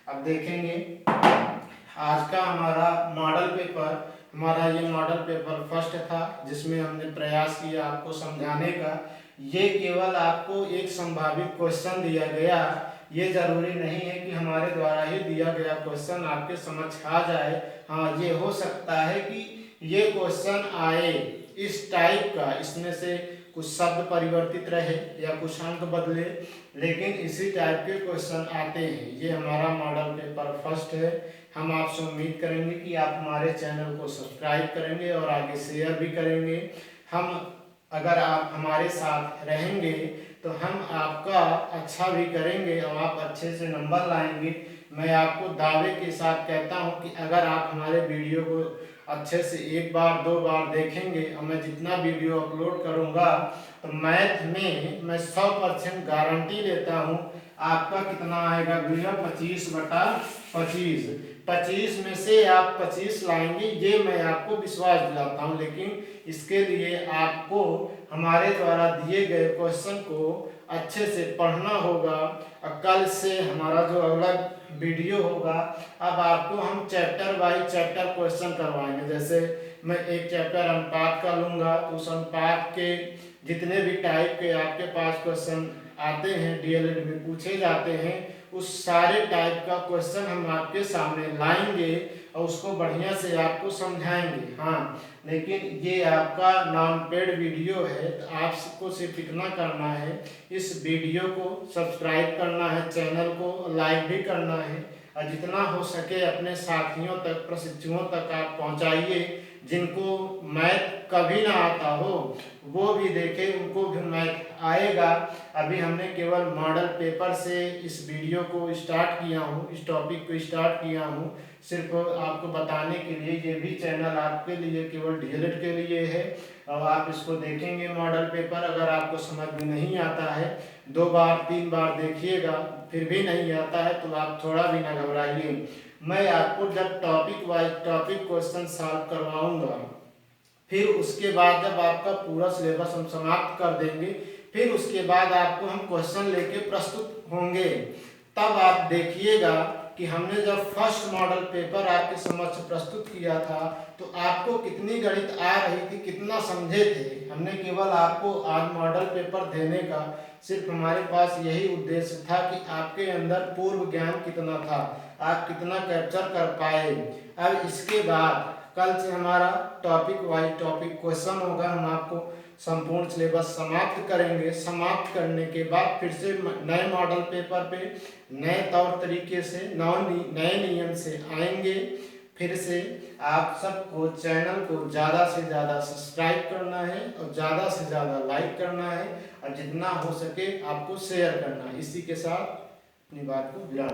अब देखेंगे आज का हमारा मॉडल पेपर, हमारा ये मॉडल पेपर फर्स्ट था जिसमें हमने प्रयास किया आपको समझाने का। ये केवल आपको एक संभावित क्वेश्चन दिया गया, ये जरूरी नहीं है कि हमारे द्वारा ही दिया गया क्वेश्चन आपके समझ आ जाए। हाँ, ये हो सकता है कि ये क्वेश्चन आए इस टाइप का, इसमें से कुछ शब्द परिवर्तित रहे या कुछ अंक बदले, लेकिन इसी टाइप के क्वेश्चन आते हैं। ये हमारा मॉडल पेपर फर्स्ट है। हम आपसे उम्मीद करेंगे कि आप हमारे चैनल को सब्सक्राइब करेंगे और आगे शेयर भी करेंगे। हम अगर आप हमारे साथ रहेंगे तो हम आपका अच्छा भी करेंगे और आप अच्छे से नंबर लाएंगे। मैं आपको दावे के साथ कहता हूं कि अगर आप हमारे वीडियो को अच्छे से एक बार दो बार देखेंगे और मैं जितना वीडियो अपलोड करूंगा तो मैथ में मैं 100% गारंटी लेता हूं आपका कितना आएगा भैया 25/25। 25 में से आप 25 लाएंगे, ये मैं आपको विश्वास दिलाता हूं। लेकिन इसके लिए आपको हमारे द्वारा दिए गए क्वेश्चन को अच्छे से पढ़ना होगा। और कल से हमारा जो अगला वीडियो होगा, अब आपको हम चैप्टर बाय चैप्टर क्वेश्चन करवाएंगे। जैसे मैं एक चैप्टर अनुपात का लूंगा तो उस अनुपात के जितने भी टाइप के आपके पास क्वेश्चन आते हैं, डीएलएड में पूछे जाते हैं, उस सारे टाइप का क्वेश्चन हम आपके सामने लाएंगे और उसको बढ़िया से आपको समझाएंगे। हाँ, लेकिन ये आपका नॉन पेड वीडियो है, तो आपको सिर्फ इतना करना है, इस वीडियो को सब्सक्राइब करना है, चैनल को लाइक भी करना है और जितना हो सके अपने साथियों तक, प्रशिक्षुओं तक आप पहुंचाइए। जिनको मैथ कभी ना आता हो वो भी देखे, उनको भी मैथ आएगा। अभी हमने केवल मॉडल पेपर से इस वीडियो को स्टार्ट किया हूँ, इस टॉपिक को स्टार्ट किया हूँ सिर्फ आपको बताने के लिए। ये भी चैनल आपके लिए केवल डीएलएड के लिए है और आप इसको देखेंगे मॉडल पेपर। अगर आपको समझ में नहीं आता है 2 बार 3 बार देखिएगा, फिर भी नहीं आता है तो आप थोड़ा भी ना घबराइए। मैं आपको जब topic wise topic question solve करवाऊंगा, फिर उसके बाद जब आपका पूरा सिलेबस हम समाप्त कर देंगे, फिर उसके बाद आपको हम क्वेश्चन लेके प्रस्तुत होंगे। तब आप देखिएगा कि हमने जब फर्स्ट मॉडल पेपर आपके समक्ष प्रस्तुत किया था तो आपको कितनी गणित आ रही थी, कितना समझे थे। हमने केवल आपको आज मॉडल पेपर देने का सिर्फ हमारे पास यही उद्देश्य था कि आपके अंदर पूर्व ज्ञान कितना था, आप कितना कैप्चर कर पाए। अब इसके बाद कल से हमारा टॉपिक वाइज टॉपिक क्वेश्चन होगा। हम आपको संपूर्ण सिलेबस समाप्त करेंगे। समाप्त करने के बाद फिर से नए मॉडल पेपर पे नए तौर तरीके से नए नियम से आएंगे। फिर से आप सबको चैनल को ज़्यादा से ज़्यादा सब्सक्राइब करना है और ज़्यादा से ज़्यादा लाइक करना है और जितना हो सके आपको शेयर करना है। इसी के साथ अपनी बात को विराम।